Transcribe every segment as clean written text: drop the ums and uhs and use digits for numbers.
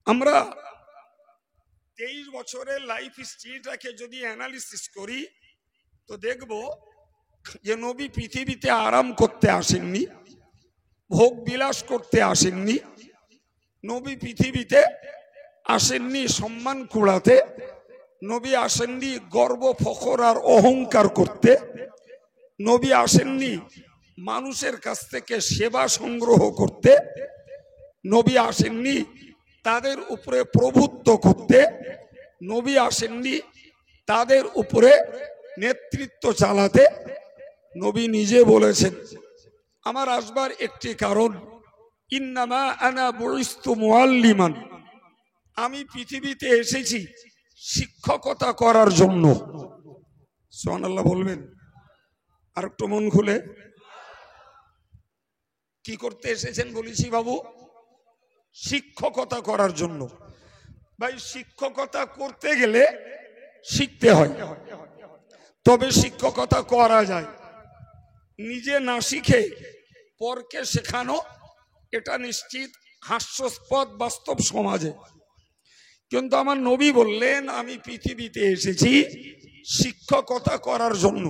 আমরা 23 বছরের লাইফ হিস্ট্রিটাকে যদি অ্যানালিসিস করি তো দেখব যে নবী পৃথিবীতে আরাম করতে আসেননি, ভোগ বিলাস করতে আসেননি। নবী পৃথিবীতে আসেননি সম্মান কুড়াতে, নবী আসেননি গর্ব ফখর আর অহংকার করতে, নবী আসেননি মানুষের কাছ থেকে সেবা সংগ্রহ করতে, নবী আসেননি তাদের উপরে প্রভুত্ব করতে, নবী আসেননি তাদের উপরে নেতৃত্ব চালাতে। নবী নিজে বলেছেন আমার আসবার একটি কারণ, ইন্নামা আনা বুইস্তু মুআল্লিমান, আমি পৃথিবীতে এসেছি শিক্ষকতা করার জন্য। সুবহানাল্লাহ বলবেন আর একটু মন খুলে। কি করতে এসেছেন বলেছি বাবু? শিক্ষকতা করার জন্য। ভাই শিক্ষকতা করতে গেলে শিখতে হয়, তবে শিক্ষকতা করা যায়। নিজে না শিখে পরকে শেখানো এটা নিশ্চিত হাস্যাস্পদ বাস্তব সমাজে। কিন্তু আমার নবী বললেন আমি পৃথিবীতে এসেছি শিক্ষকতা করার জন্য।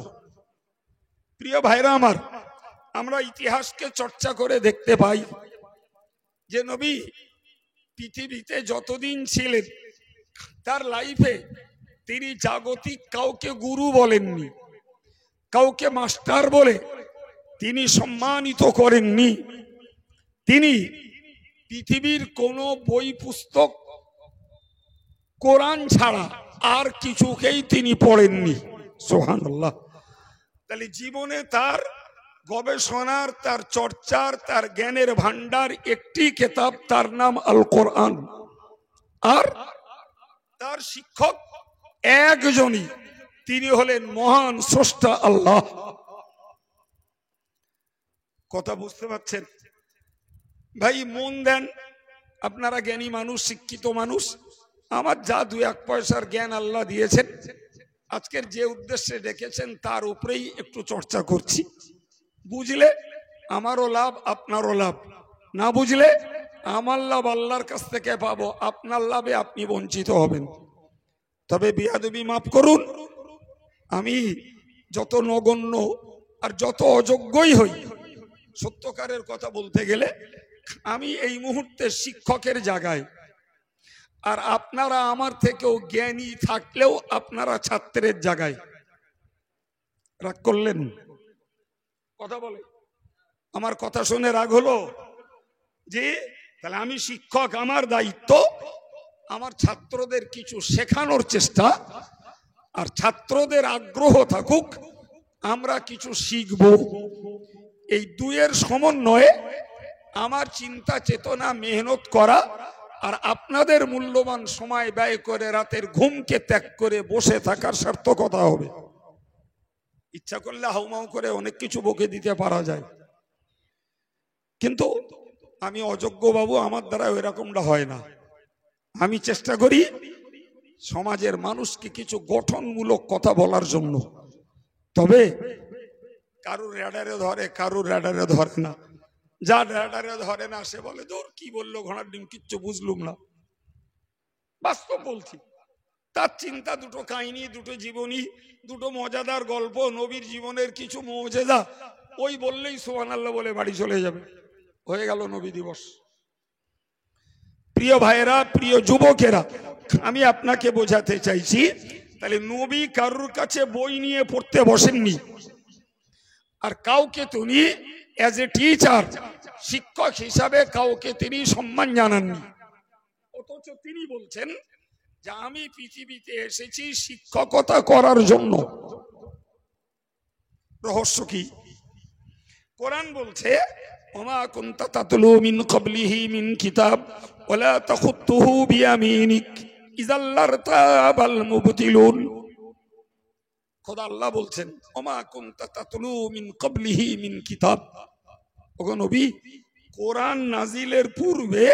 প্রিয় ভাইরা আমার, আমরা ইতিহাসকে চর্চা করে দেখতে পাই যে নবী পৃথিবীতে যতদিন ছিলেন তার লাইফে তিনি জাগতিক কাউকে গুরু বলেননি, কাউকে মাস্টার বলে তিনি সম্মানিত করেননি। তিনি পৃথিবীর কোনো বই পুস্তক কোরআন ছাড়া আর কিছুকেই তিনি পড়েননি। সুবহানাল্লাহ। তাহলে জীবনে তার গবেষণার, তার চর্চার, তার জ্ঞানের ভান্ডার একটি কিতাব, তার নাম আল কোরআন। আর তার শিক্ষক একজনই, তিনি হলেন মহান স্রষ্টা আল্লাহ। কথা বুঝতে পারছেন? ভাই মন দেন, আপনারা জ্ঞানী মানুষ, শিক্ষিত মানুষ, আমার যা 2-1 পয়সার জ্ঞান আল্লাহ দিয়েছেন আজকের যে উদ্দেশ্যে ডেকেছেন তার উপরেই একটু চর্চা করছি। বুঝলে আমারও লাভ, আপনারও লাভ, না বুঝলে আমার লাভ আল্লাহর কাছ থেকে পাবো, আপনার লাভে আপনি বঞ্চিত হবেন। তবে বিয়াদবি মাফ করুন, আমি যত নগণ্য আর যত অযোগ্যই হই, সত্যকারের কথা বলতে গেলে আমি এই মুহূর্তে শিক্ষকের জায়গায়, আর আপনারা আমার থেকেও জ্ঞানী থাকলেও আপনারা ছাত্রের জায়গায়। রাগ করলেন? কথা বলে, আমার কথা শুনে রাগ হলো? যে তাহলে আমি শিক্ষক, আমার দায়িত্ব আমার ছাত্রদের কিছু শেখানোর চেষ্টা, আর ছাত্রদের আগ্রহ থাকুক, আমরা কিছু শিখব। এই দুইয়ের সমন্বয়ে আমার চিন্তা চেতনা, মেহনত করা, আর আপনাদের মূল্যবান সময় ব্যয় করে রাতের ঘুমকে ত্যাগ করে বসে থাকার সার্থকতা হবে। ইচ্ছা করলে হাউমাউ করে অনেক কিছু বকে দিতে পারা যায়, কিন্তু আমি অযোগ্য বাবু, আমার দ্বারা ওই রকমটা হয় না। আমি চেষ্টা করি সমাজের মানুষকে কিছু গঠনমূলক কথা বলার জন্য। তবে কারুর র্যাডারে ধরে, কারুর র্যাডারে ধরে না। যা র্যাডারে ধরে না সে বলে দূর কি বললো ঘোড়ার ডিম, কিচ্ছু বুঝলুম না। বাস্তব বলছি, তার চিন্তা দুটো কাহিনী, দুটো জীবনী, দুটো মজাদার গল্প, নবীর জীবনের কিছু মুজিজা, ওই বললেই সুবহানাল্লাহ বলে বাড়ি চলে যাবে, হয়ে গেল নবী দিবস। প্রিয় ভাইয়েরা, প্রিয় যুবকেরা, আমি আপনাকে বোঝাতে চাইছি তাহলে নবী কারুর কাছে বই নিয়ে পড়তে বসেননি, আর কাউকে তিনি অ্যাজ এ টিচার, শিক্ষক হিসাবে কাউকে তিনি সম্মান জানাননি। অথচ তিনি বলছেন যে আমি পৃথিবীতে এসেছি শিক্ষকতা করার জন্য। রহস্য কি? কোরআন বলছে ওমা কুনতা তাতলু মিন ক্বাবলিহি মিন কিতাব ওয়ালা তাখুতুহু বিয়ামিনিক ইযাল লারতাবাল মুবতিলুন। খোদা আল্লাহ বলছেন ওমা কুনতা তাতলু মিন ক্বাবলিহি মিন কিতাব, ওগো নবী কোরআন নাজিলের পূর্বে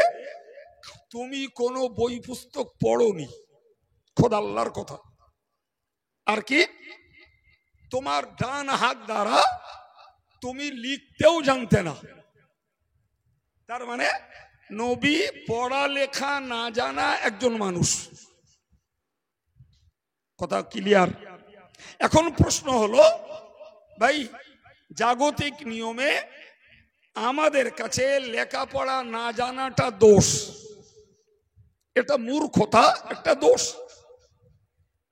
তুমি কোনো বই পুস্তক পড়োনি। খোদা আল্লাহর কথা। আর কি, তোমার ডান হাত দ্বারা তুমি লিখতেও জানতে না। তার মানে নবী পড়ালেখা না জানা একজন মানুষ। কথা ক্লিয়ার? এখন প্রশ্ন হলো, ভাই জাগতিক নিয়মে আমাদের কাছে লেখাপড়া না জানাটা দোষ, এটা মূর্খতা, একটা দোষ।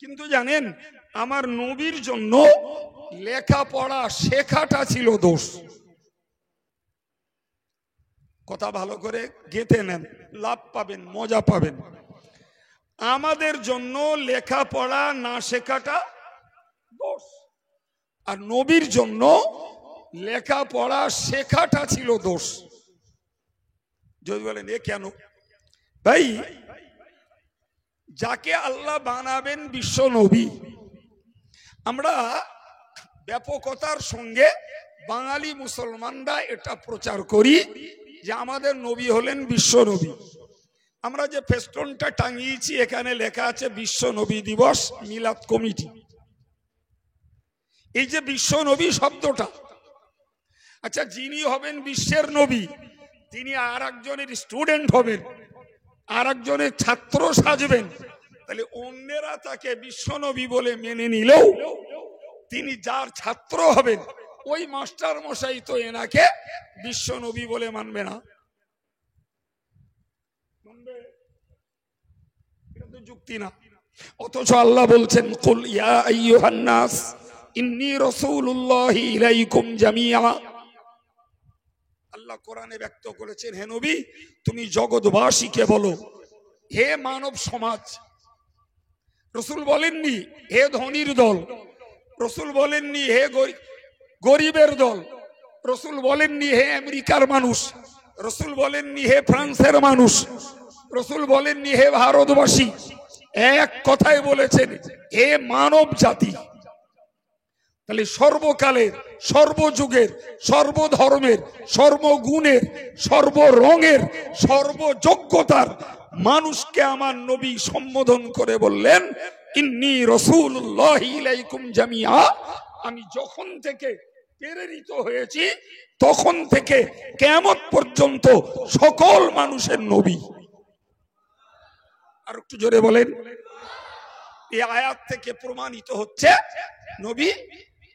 কিন্তু জানেন, আমার নবীর জন্য লেখাপড়া শেখাটা ছিল দোষ। কথা ভালো করে গেঁথে নেন, লাভ পাবেন, মজা পাবেন। আমাদের জন্য লেখাপড়া না শেখাটা দোষ, আর নবীর জন্য লেখাপড়া শেখাটা ছিল দোষ। যদি বলেন এ কেন? ভাই, যাকে আল্লাহ বানাবেন বিশ্ব নবী, আমরা ব্যাপকতার সঙ্গে বাঙালি মুসলমানরা এটা প্রচার করি যে আমাদের নবী হলেন বিশ্ব নবী। আমরা যে ফেস্টনটা টাঙিয়েছি এখানে লেখা আছে বিশ্ব নবী দিবস মিলাদ কমিটি। এই যে বিশ্ব নবী শব্দটা, আচ্ছা যিনি হবেন বিশ্বের নবী তিনি আর একজনের স্টুডেন্ট হবেন, আর একজনের ছাত্র সাজবেন, তাহলে অন্যেরা তাকে বিশ্ব নবী বলে মেনে নিলেও তিনি যার ছাত্র হবেন ওই মাস্টার মশাই তো এনাকে বিশ্ব নবী বলে মানবে না। এটা তো যুক্তি না। অথচ আল্লাহ বলছেন, কুল ইয়া আইয়ুহান নাস ইন্নী রাসূলুল্লাহি ইলাইকুম জামিআ। আল্লাহ কোরআনে ব্যক্ত করেছেন, হে নবী তুমি জগৎবাসীকে বলো, হে মানব সমাজ। রসুল বলেননি হে ধনীর দল, রসুল বলেননি হে গরিবের দল, রসুল বলেননি হে আমেরিকার মানুষ, রসুল বলেননি হে ফ্রান্সের মানুষ, রসুল বলেননি হে ভারতবাসী। এক কথায় বলেছেন হে মানব জাতি। তাহলে সর্বকালের, সর্বযুগের, সর্বধর্মের, সর্বগুণের, সর্বরঙের, সর্বযোগ্যতার মানুষকে আমার নবী সম্বোধন করে বললেন, ইন্নী রাসূলুল্লাহি ইলাইকুম জামিআ। আমি যখন থেকে প্রেরিত হয়েছি তখন থেকে কিয়ামত পর্যন্ত সকল মানুষের নবী। আর একটু জোরে বলেন। এই আয়াত থেকে প্রমাণিত হচ্ছে নবী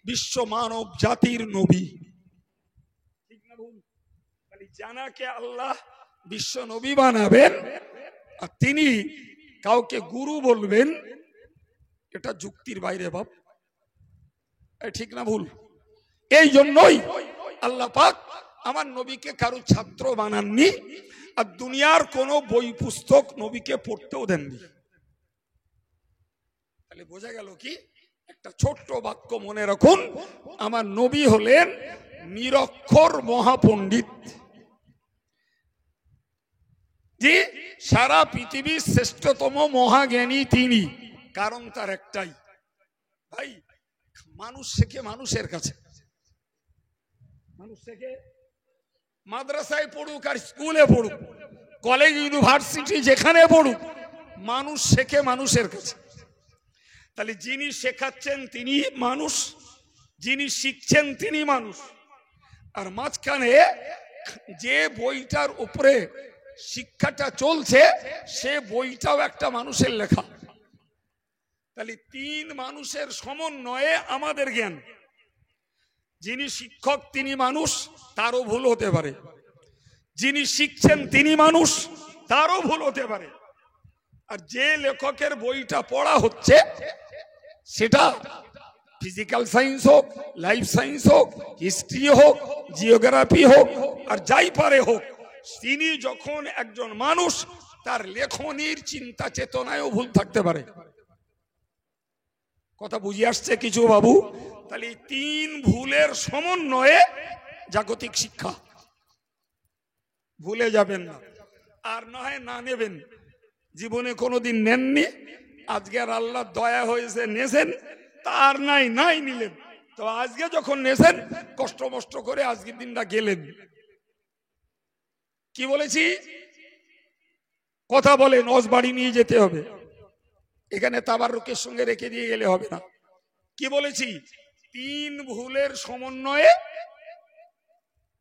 বিশ্ব মানব জাতির নবী। ঠিক না ভুল? জানাকে আল্লাহ বিশ্ব নবী বানাবেন আর তিনি কাউকে গুরু বলবেন, এটা যুক্তির বাইরে বাপ। ঠিক না ভুল? এই জন্যই আল্লাহ পাক আমার নবীকে কারো ছাত্র বানাননি, আর দুনিয়ার কোনো বই পুস্তক নবীকে পড়তেও দেননি। তাহলে বোঝা গেল কি, একটা ছোট্ট বাক্য মনে রাখুন, আমার নবী হলেন নিরক্ষর মহাপণ্ডিত। যে সারা পৃথিবীর শ্রেষ্ঠতম মহাজ্ঞানী তিনি। কারণ তার একটাই, ভাই মানুষ শেখে মানুষের কাছে। মানুষ শেখে মাদ্রাসায় পড়ুক আর স্কুলে পড়ুক, কলেজ ইউনিভার্সিটি যেখানে পড়ুক, মানুষ শেখে মানুষের কাছে। তাহলে যিনি শেখাচ্ছেন তিনি মানুষ, যিনি শিখছেন তিনি মানুষ, আর মাঝখানে যে বইটার উপরে শিক্ষাটা চলছে সে বইটাও একটা মানুষের লেখা। তাহলে তিন মানুষের সমন্বয়ে আমাদের জ্ঞান। যিনি শিক্ষক তিনি মানুষ, তারও ভুল হতে পারে। যিনি শিখছেন তিনি মানুষ, তারও ভুল হতে পারে। আর যে লেখকের বইটা পড়া হচ্ছে সেটা ফিজিক্যাল সায়েন্স হোক, লাইফ সায়েন্স হোক, হিস্ট্রি হোক, জিওগ্রাফি হোক, আর যাই পারে হোক, তিনি যখন একজন মানুষ, তার লেখনীর চিন্তা চেতনায়ও ভুল থাকতে পারে। কথা বুঝে আসছে কিছু বাবু? তাহলে তিন ভুলের সমন্বয়ে জাগতিক শিক্ষা। ভুলে যাবেন না, আর না হয় না নেবেন। জীবনে কোনোদিন নেননি, আজকে আর আল্লাহ দয়া হয়েছে নেছেন, তার নাই নাই নিলেন। তো আজকে যখন নেছেন কষ্ট মষ্ট করে আজকের দিনটা গেলেন। কি বলেছি? কথা বলেন, ওজ বাড়ি নিয়ে যেতে হবে, এখানে তাবারুকের সঙ্গে রেখে দিয়ে গেলে হবে না। কি বলেছি? তিন ভুলের সমন্বয়ে,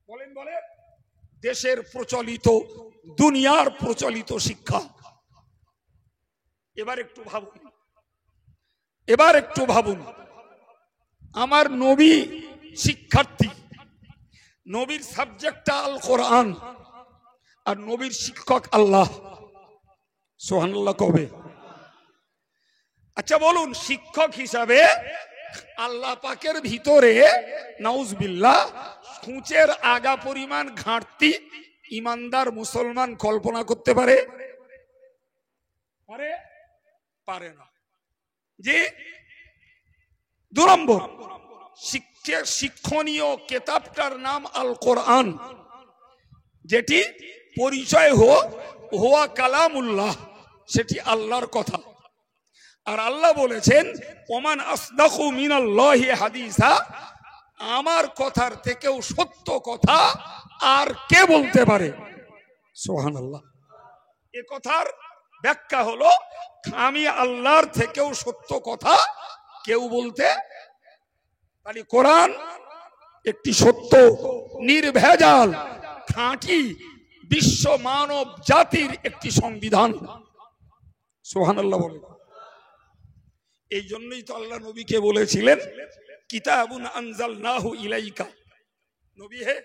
বলেন বলেন, দেশের প্রচলিত, দুনিয়ার প্রচলিত শিক্ষা। এবার একটু ভাবুন, আমার নবী শিক্ষার্থী, নবীর সাবজেক্টটা আল কোরআন, আর নবীর শিক্ষক আল্লাহ। সুবহানাল্লাহ কবে? আচ্ছা বলুন, শিক্ষক হিসাবে আল্লাহ পাকের ভিতরে নাউজুবিল্লাহ সূচের আগা পরিমাণ ঘাটতি ইমানদার মুসলমান কল্পনা করতে পারে? পারে না। যে 2 নম্বর, শিক্ষণীয় কিতাবটার নাম আল কোরআন, যেটি পরিচয় হুয়া কালামুল্লাহ, সেটি আল্লাহর কথা। আর আল্লাহ বলেছেন ওমান আসদাকু মিনাল্লাহি হাদিসা, আমার কথার থেকেও সত্য কথা আর কে বলতে পারে? সুবহানাল্লাহ। এ কথার ব্যাখ্যা হলো, আমি আল্লাহর থেকেও সত্য কথা কেউ বলতে পারি। কোরআন একটি সত্য, নির্ভেজাল, খাঁটি বিশ্ব মানব জাতির একটি সংবিধান। সুবহানাল্লাহ বলে। এই জন্যই তো আল্লাহ নবীকে বলেছিলেন কিতাবুন আনজালনাহু ইলাইকা, নবী হে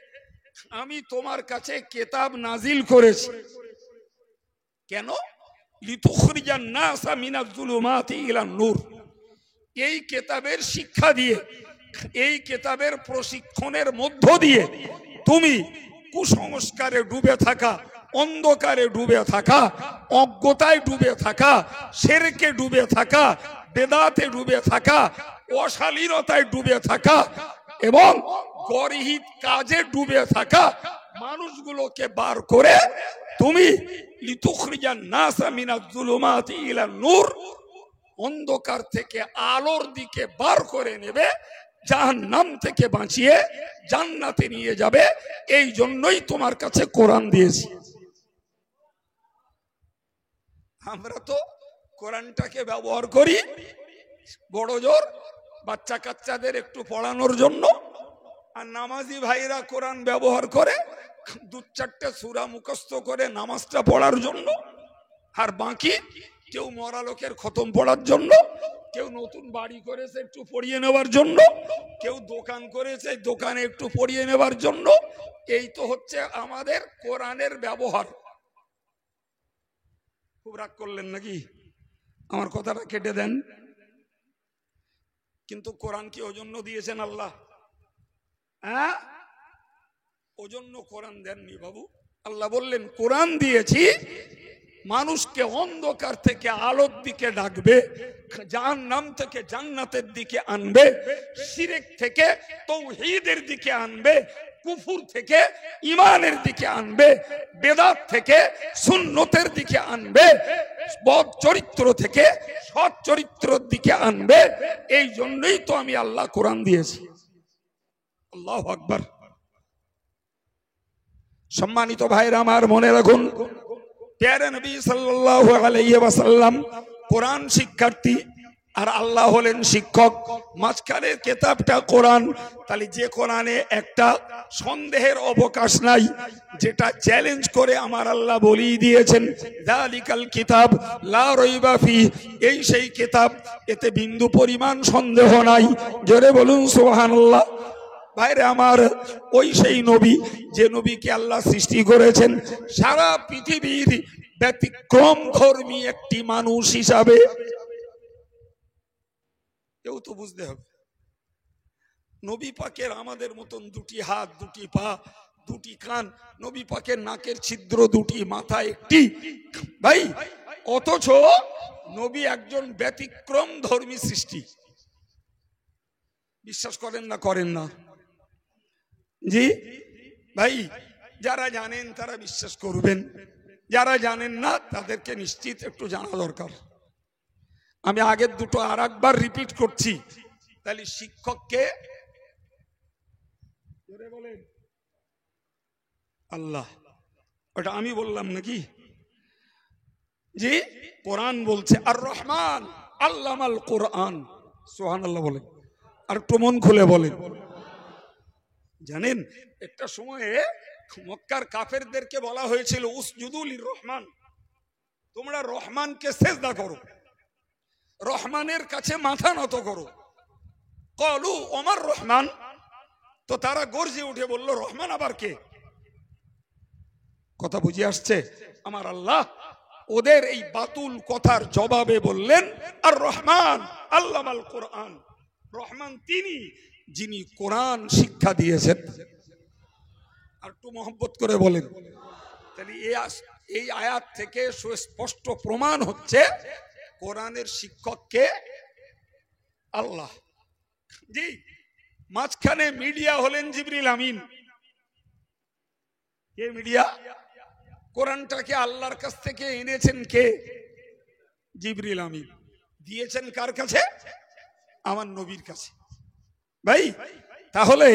আমি তোমার কাছে কিতাব নাজিল করেছি। কেন? লিতুখরিজান নাসা মিনাজ যুলুমাতি ইলান নূর। এই কিতাবের শিক্ষা দিয়ে, এই কিতাবের প্রশিক্ষণের মধ্য দিয়ে তুমি কুসংস্কারে ডুবে থাকা, অন্ধকারে ডুবে থাকা, অজ্ঞতায় ডুবে থাকা, শিরকে ডুবে থাকা, বেদাতে ডুবে থাকা, অশালীনতায় ডুবে থাকা এবং গরহিত কাজে ডুবে থাকা মানুষগুলোকে বার করে তুমি লিতুখরিজান নাসা মিনাজ যুলুমাতি ইলান নূর, অন্ধকার থেকে আলোর দিকে বার করে নেবে, জাহান্নাম থেকে বাঁচিয়ে জান্নাতে নিয়ে যাবে। এই জন্যই তোমার কাছে কোরআন দিয়েছি। আমরা তো কোরআনটাকে ব্যবহার করি বড় জোর বাচ্চা কাচ্চাদের একটু পড়ানোর জন্য, আর নামাজি ভাইরা কোরআন ব্যবহার করে 2-4টে সূরা মুখস্থ করে নামাজটা পড়ার জন্য, আর বাকি কেউ মরা লোকের খতম পড়ার জন্য, কেউ নতুন বাড়ি করেছে একটু পড়িয়ে নেওয়ার জন্য, কেউ দোকান করেছে দোকানে একটু পড়িয়ে নেওয়ার জন্য। এই তো হচ্ছে আমাদের কোরআনের ব্যবহার। খুব রাগ করলেন নাকি? আমার কথাটা কেটে দেন। কিন্তু কোরআন কি ওজন্য দিয়েছেন আল্লাহ? হ্যাঁ, ওজন্য কোরআন দেননি বাবু। আল্লাহ বললেন কোরআন দিয়েছি মানুষকে অন্ধকার থেকে আলোর দিকে ডাকবে, জাহান্নাম থেকে জান্নাতের দিকে আনবে, শিরক থেকে তাওহীদের দিকে আনবে, কুফর থেকে ঈমানের দিকে আনবে, বেদাত থেকে সুন্নতের দিকে আনবে, বদ চরিত্র থেকে সৎ চরিত্রের দিকে আনবে। এই জন্যই তো আমি আল্লাহ কোরআন দিয়েছি। আল্লাহু আকবার। সম্মানিত ভাইরা আমার, মনে রাখুন প্যারে নবী সাল্লাল্লাহু আলাইহি ওয়াসাল্লাম কোরআন শিক্ষার্থী আর আল্লাহ হলেন শিক্ষক। মাঝখানের কিতাবটা কোরআন। তাহলে যে কোরআনে একটা সন্দেহের অবকাশ নাই, যেটা চ্যালেঞ্জ করে আমার আল্লাহ বলেই দিয়েছেন যালিকাল কিতাব লা রাইবা ফি, এই সেই কিতাব, এতে বিন্দু পরিমাণ সন্দেহ নাই। জোরে বলুন সুবহানাল্লাহ। ভাইরে আমার, ওই সেই নবী যে নবীকে আল্লাহ সৃষ্টি করেছেন সারা পৃথিবীর ব্যতিক্রম ধর্মী একটি মানুষ হিসাবে। কেউ তো বুঝতে হবে, নবী পাকের আমাদের মতন 2টি হাত, 2টি পা, 2টি কান, নবী পাকের নাকের ছিদ্র 2টি, মাথা 1টি। ভাই, অথচ নবী একজন ব্যতিক্রম ধর্মী সৃষ্টি। বিশ্বাস করেন না? করেন না? জি ভাই, যারা জানেন তারা বিশ্বাস করবেন, যারা জানেন না তাদেরকে নিশ্চিত একটু জানা দরকার। আমি আগের দুটো আর একবার রিপিট করছি। তাহলে শিক্ষককে বলেন আল্লাহ, ওটা আমি বললাম নাকি? জি, কোরআন বলছে আর রহমান আল্লামাল কোরআন। সুবহানাল্লাহ বলেন, আর একটু মন খুলে বলেন। জানেন একটা সময়ে মক্কার কাফেরদেরকে বলা হয়েছিল উসজুদু লির-রহমান, তোমরা রহমানকে সিজদা করো, রহমানের কাছে মাথা নত করো। ক্বালু ওমার রহমান, তো তারা গর্জে উঠে বলল রহমান আবার কে? কথা বুঝে আসছে? আমার আল্লাহ ওদের এই বাতুল কথার জবাবে বললেন আর রহমান আল্লামাল কোরআন, রহমান তিনি যিনি কোরআন শিক্ষা দিয়েছেন। আর একটু মহব্বত করে বলেন। তাহলে এই আয়াত থেকে সুস্পষ্ট প্রমাণ হচ্ছে কোরআনের শিক্ষক কে? আল্লাহ। জি, মাঝখানে মিডিয়া হলেন জিবরিল আমিন। কে মিডিয়া? কোরআনটাকে আল্লাহর কাছ থেকে এনেছেন কে? জিবরিল আমিন। দিয়েছেন কার কাছে? আমার নবীর কাছে। ভাই তাহলে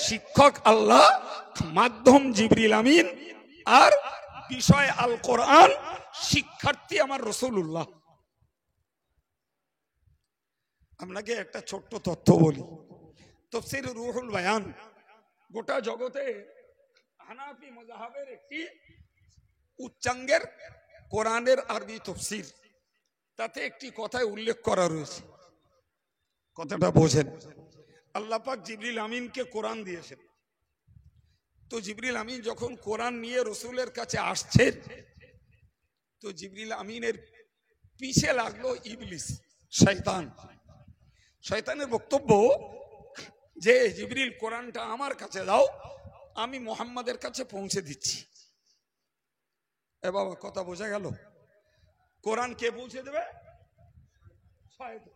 শিক্ষক আল্লাহ, মাধ্যম জিবরিল আমিন, আর বিষয় আল কোরআন, শিক্ষার্থী আমার রাসূলুল্লাহ। আপনাকে একটা ছোট্ট তথ্য বলি। তাফসীর রুহুল বায়ান গোটা জগতে হানাফি মাযহাবের একটি উচ্চাঙ্গের কোরআনের আরবি তাফসীর, তাতে একটি কথায় উল্লেখ করা রয়েছে। কথাটা বোঝেন। আল্লাহ পাক জিবরিল আমিনকে কোরআন দিয়েছেন। তো জিবরিল আমিন যখন কোরআন নিয়ে রাসূলের কাছে আসছেন, তো জিবরিল আমিনের পিছে লাগলো ইবলিস, শয়তান। শয়তানের বক্তব্য যে জিবরিল কোরআনটা আমার কাছে দাও, আমি মুহাম্মাদের কাছে পৌঁছে দিচ্ছি। এ বাবা, কথা বোঝা গেল? কোরআন কে পৌঁছে দেবে? শয়তান।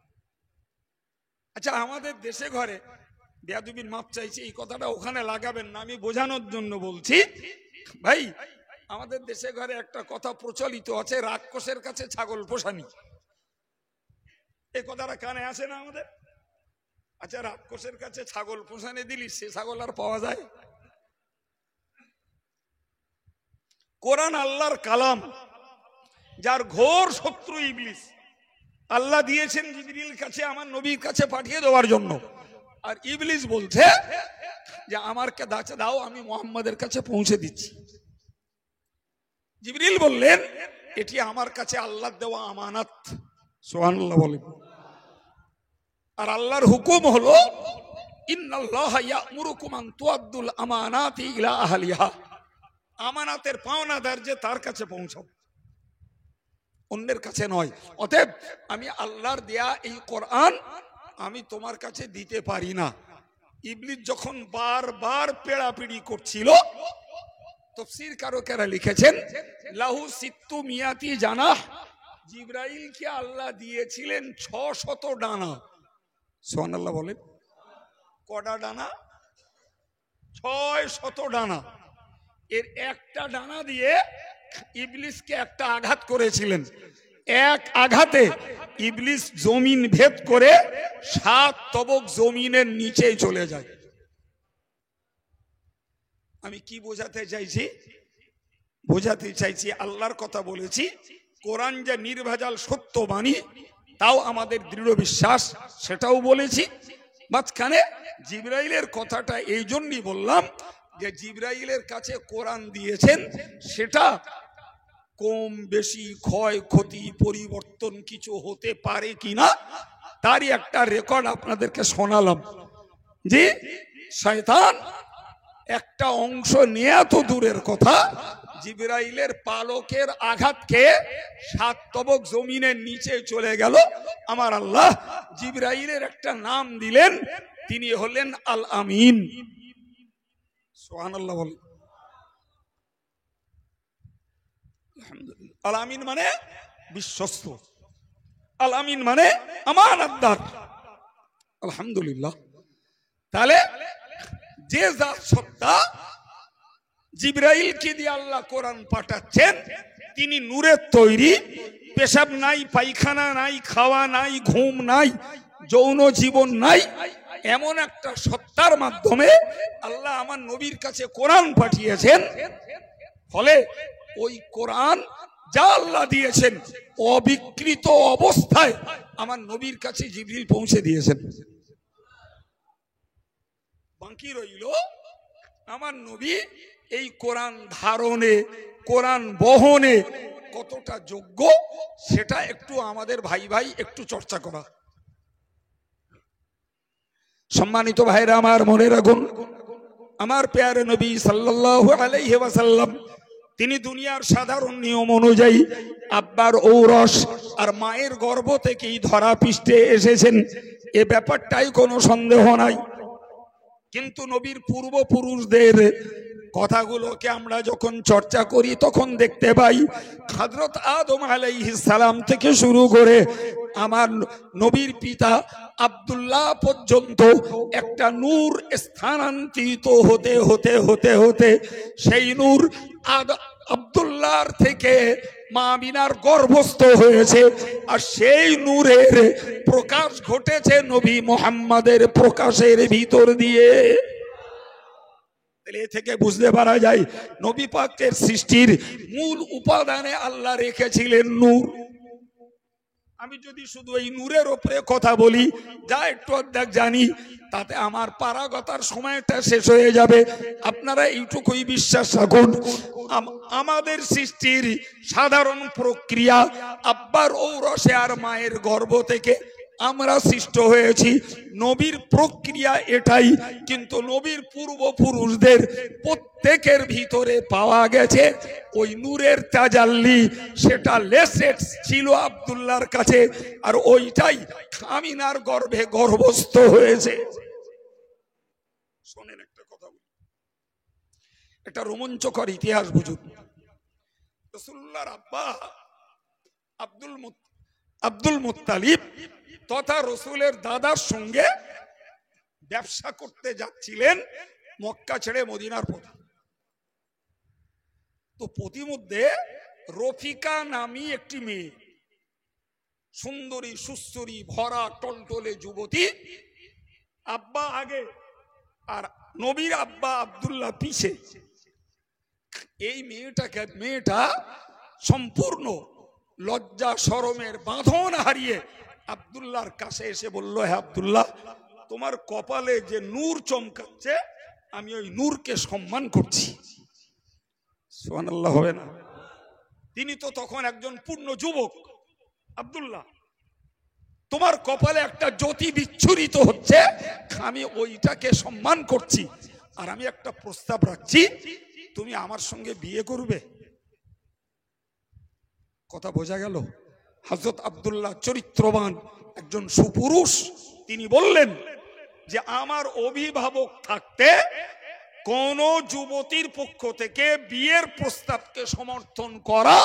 আচ্ছা, আমাদের দেশে ঘরে বেয়াদবির মাপ চাইছি, এই কথাটা ওখানে লাগাবেন না, আমি বোঝানোর জন্য বলছি। ভাই আমাদের দেশে ঘরে একটা কথা প্রচলিত আছে, রাক্ষসের কাছে ছাগল পোষানি। এই কথাটা কানে আসে না আমাদের? আচ্ছা, রাক্ষসের কাছে ছাগল পোষানি দিলি, সে ছাগল আর পাওয়া যায়? কোরআন আল্লাহর কালাম, যার ঘোর শত্রু ইবলিস, আল্লাহ দিয়েছেন জিবরিল কাছে আমার নবীর কাছে পাঠিয়ে দেওয়ার জন্য। আর ইবলিস বলছে যে আমার কাছে দাও, আমি মুহাম্মাদের কাছে পৌঁছে দিচ্ছি। জিবরিল বললেন এটি আমার কাছে আল্লাহর দেওয়া আমানত। সুবহানাল্লাহ বলেন। আর আল্লাহর হুকুম হলো ইন্নাল্লাহা ইয়া'মুরুকুম আন তুআদ্দুল আমানাতি ইলা আহলিহা, আমানাতের পাওনাদার যে তার কাছে পৌঁছাও, অন্যের কাছে নয়। অতএব আমি আল্লাহর দেয়া এই কোরআন আমি তোমার কাছে দিতে পারি না। ইবলিস যখন বারবার পেড়াপিড়ি করছিল, তাফসীর কারকেরা লিখেছেন লাহু সিত্তু মিয়াতি জানাহ, জিবরাইলকে আল্লাহ দিয়েছিলেন 600 ডানা। সুবহানাল্লাহ বলেন। কটা ডানা? 600 ডানা। এর একটা ডানা দিয়ে ইবলিসকে একটা আঘাত করেছিলেন। এক আঘাতে ইবলিস জমিন ভেদ করে 7 তবক জমিনের নিচে চলে যায়। আমি কি বোঝাতে চাইছি? বোঝাতে চাইছি আল্লাহর কথা বলেছি, কোরআন যে নির্ভেজাল সত্য বাণী, তাও আমাদের দৃঢ় বিশ্বাস, সেটাও বলেছি। মাঝখানে জিবরাইলের কথাটা এই জন্যই বললাম যে জিবরাইলের কাছে কোরআন দিয়েছেন, সেটা কম বেশি ক্ষয় ক্ষতি পরিবর্তন কিছু হতে পারে কিনা তারই একটা রেকর্ড আপনাদেরকে শোনালাম। যে শয়তান একটা অংশ নিয়ে তো দূরের কথা, জিবরাইলের পালকের আঘাত খেয়ে 7 তবক জমিনের নিচে চলে গেল। আমার আল্লাহ জিবরাইলের একটা নাম দিলেন, তিনি হলেন আল আমিন। সুবহানাল্লাহ বলেন। আল আমিন মানে বিশ্বস্ত, আল আমিন মানে আমানতদার। আলহামদুলিল্লাহ। তাহলে যে জাত সত্তা জিবরাইলকে দিয়ে আল্লাহ কোরআন পাঠাচ্ছেন, তিনি নূরের তৈরি, পেশাব নাই, পায়খানা নাই, খাওয়া নাই, ঘুম নাই, যৌন জীবন নাই, এমন একটা সত্তার মাধ্যমে আল্লাহ আমার নবীর কাছে কোরআন পাঠিয়েছেন। ফলে ওই কোরআন যা আল্লাহ দিয়েছেন অবিকৃত অবস্থায় আমার নবীর কাছে জিবরিল পৌঁছে দিয়েছেন। বাকি রইল আমার নবী এই কোরআন ধারণে, কোরআন বহনে কতটা যোগ্য, সেটা একটু আমাদের ভাই ভাই একটু চর্চা করা। সম্মানিত ভাইরা আমার, মনে রাখুন, আমার প্যারে নবী সাল্লাল্লাহু আলাইহি ওয়াসাল্লাম তিনি দুনিয়ার সাধারণ নিয়ম অনুযায়ী আব্বার ঔরস আর মায়ের গর্ভ থেকেই ধরা পৃষ্ঠে এসেছেন, এ ব্যাপারটাই কোনো সন্দেহ নাই। কিন্তু নবীর পূর্বপুরুষদের কথাগুলোকে আমরা যখন চর্চা করি তখন দেখতে পাই হযরত আদম আলাইহিস সালাম থেকে শুরু করে আমার নবীর পিতা আব্দুল্লাহ পর্যন্ত একটা নূর স্থানান্তরিত হতে হতে হতে হতে সেই নূর আব্দুল্লাহর থেকে মা আমিনার গর্ভস্থ হয়েছে, আর সেই নূরের প্রকাশ ঘটেছে নবী মুহাম্মাদের প্রকাশের ভিতর দিয়ে। এ থেকে বুঝতে পারা যায় নবী পাকের সৃষ্টির মূল উপাদানে আল্লাহ রেখেছিলেন নূর। আমি যদি শুধু এই নূরের উপরে কথা বলি, যা একটু অর্ধেক জানি, তাতে আমার পারাগতার সময়টা শেষ হয়ে যাবে। আপনারা এইটুকুই বিশ্বাস রাখুন, আমাদের সৃষ্টির সাধারণ প্রক্রিয়া আব্বার ঔরসে আর মায়ের গর্ভ থেকে আমরা সৃষ্ট হয়েছি। নবীর প্রক্রিয়া এটাই, কিন্তু নবীর পূর্বপুরুষদের প্রত্যেকের ভিতরে পাওয়া গেছে ওই নূরের তাজাল্লি, সেটা লেসেট ছিল আব্দুল্লাহর কাছে, আর ওইটাই আমিনার গর্ভে গর্ভস্থ হয়েছে। শোনেন একটা কথা বলি, একটা রোমাঞ্চকর ইতিহাস বুঝুন। রাসূলুল্লাহর আব্বা আব্দুল মুত্তালিব তথা রসুলের দাদার সঙ্গে ব্যবসা করতে যাচ্ছিলেন মক্কা ছেড়ে মদিনার পথে। তো প্রতিমধ্যে রফিকা নামী একটি মেয়ে, সুন্দরী সুস্থরী ভরা টলটলে যুবতী, আব্বা আগে আর নবীর আব্বা আব্দুল্লাহ পিছে। এই মেয়েটা সম্পূর্ণ লজ্জা শরমের বাঁধন হারিয়ে আব্দুল্লাহর কাছে এসে বলল, হে আব্দুল্লাহ, তোমার কপালে যে নূর চমকাচ্ছে, আমি ওই নূরকে সম্মান করছি। সুবহানাল্লাহ হবে না? তিনি তো তখন একজন পূর্ণ যুবক। আব্দুল্লাহ, তোমার কপালে একটা জ্যোতি বিচ্ছুরিত হচ্ছে, আমি ওইটাকে সম্মান করছি, আর আমি একটা প্রস্তাব রাখছি, তুমি আমার সঙ্গে বিয়ে করবে। কথা বোঝা গেল? হযরত আব্দুল্লাহ চরিত্রবান একজন সুপুরুষ, তিনি বললেন যে আমার অভিভাবক থাকতে কোন যুবতীর পক্ষ থেকে বিয়ের প্রস্তাবকে সমর্থন করা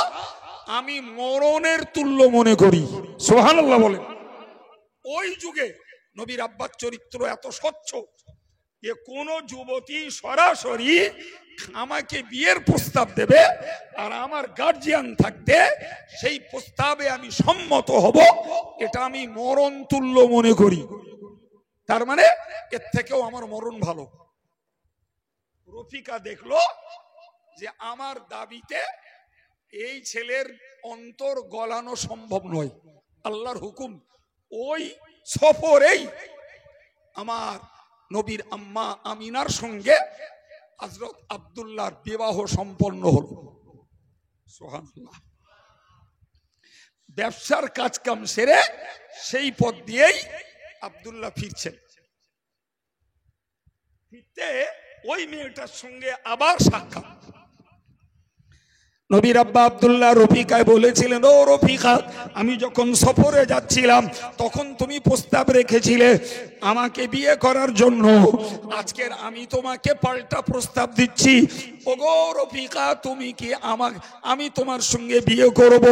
আমি মরণের তুল্য মনে করি। সুবহানাল্লাহ বলেন। ওই যুগে নবীর আব্বার চরিত্র এত স্বচ্ছ যে কোন যুবতী সরাসরি আমাকে বিয়ের প্রস্তাব দেবে আর আমার গার্জিয়ান থাকতে সেই প্রস্তাবে আমি সম্মত হব, এটা আমি মরণ তুল্য মনে করি। তার মানে এর থেকেও আমার মরণ ভালো। রফিকা দেখলো যে আমার দাবিতে এই ছেলের অন্তর গলানো সম্ভব নয়, আল্লাহর হুকুম। ওই সফরেই আমার নবীর আম্মা আমিনার সঙ্গে হযরত আব্দুল্লাহর বিবাহ সম্পন্ন হল। সুবহানাল্লাহ। ব্যবসার কাজ কাম সেরে সেই পথ দিয়েই আব্দুল্লাহ ফিরছেন। ফিরতে ওই মেয়েটার সঙ্গে আবার সাক্ষাৎ। নবীর আব্বা আব্দুল্লাহ রফিকায় বলেছিলেন, ও রফিকা, আমি যখন সফরে যাচ্ছিলাম তখন তুমি প্রস্তাব রেখেছিলে আমাকে বিয়ে করার জন্য। আজকের আমি তোমাকে পাল্টা প্রস্তাব দিচ্ছি, ওগো রফিকা, তুমি কি আমি তোমার সঙ্গে বিয়ে করব,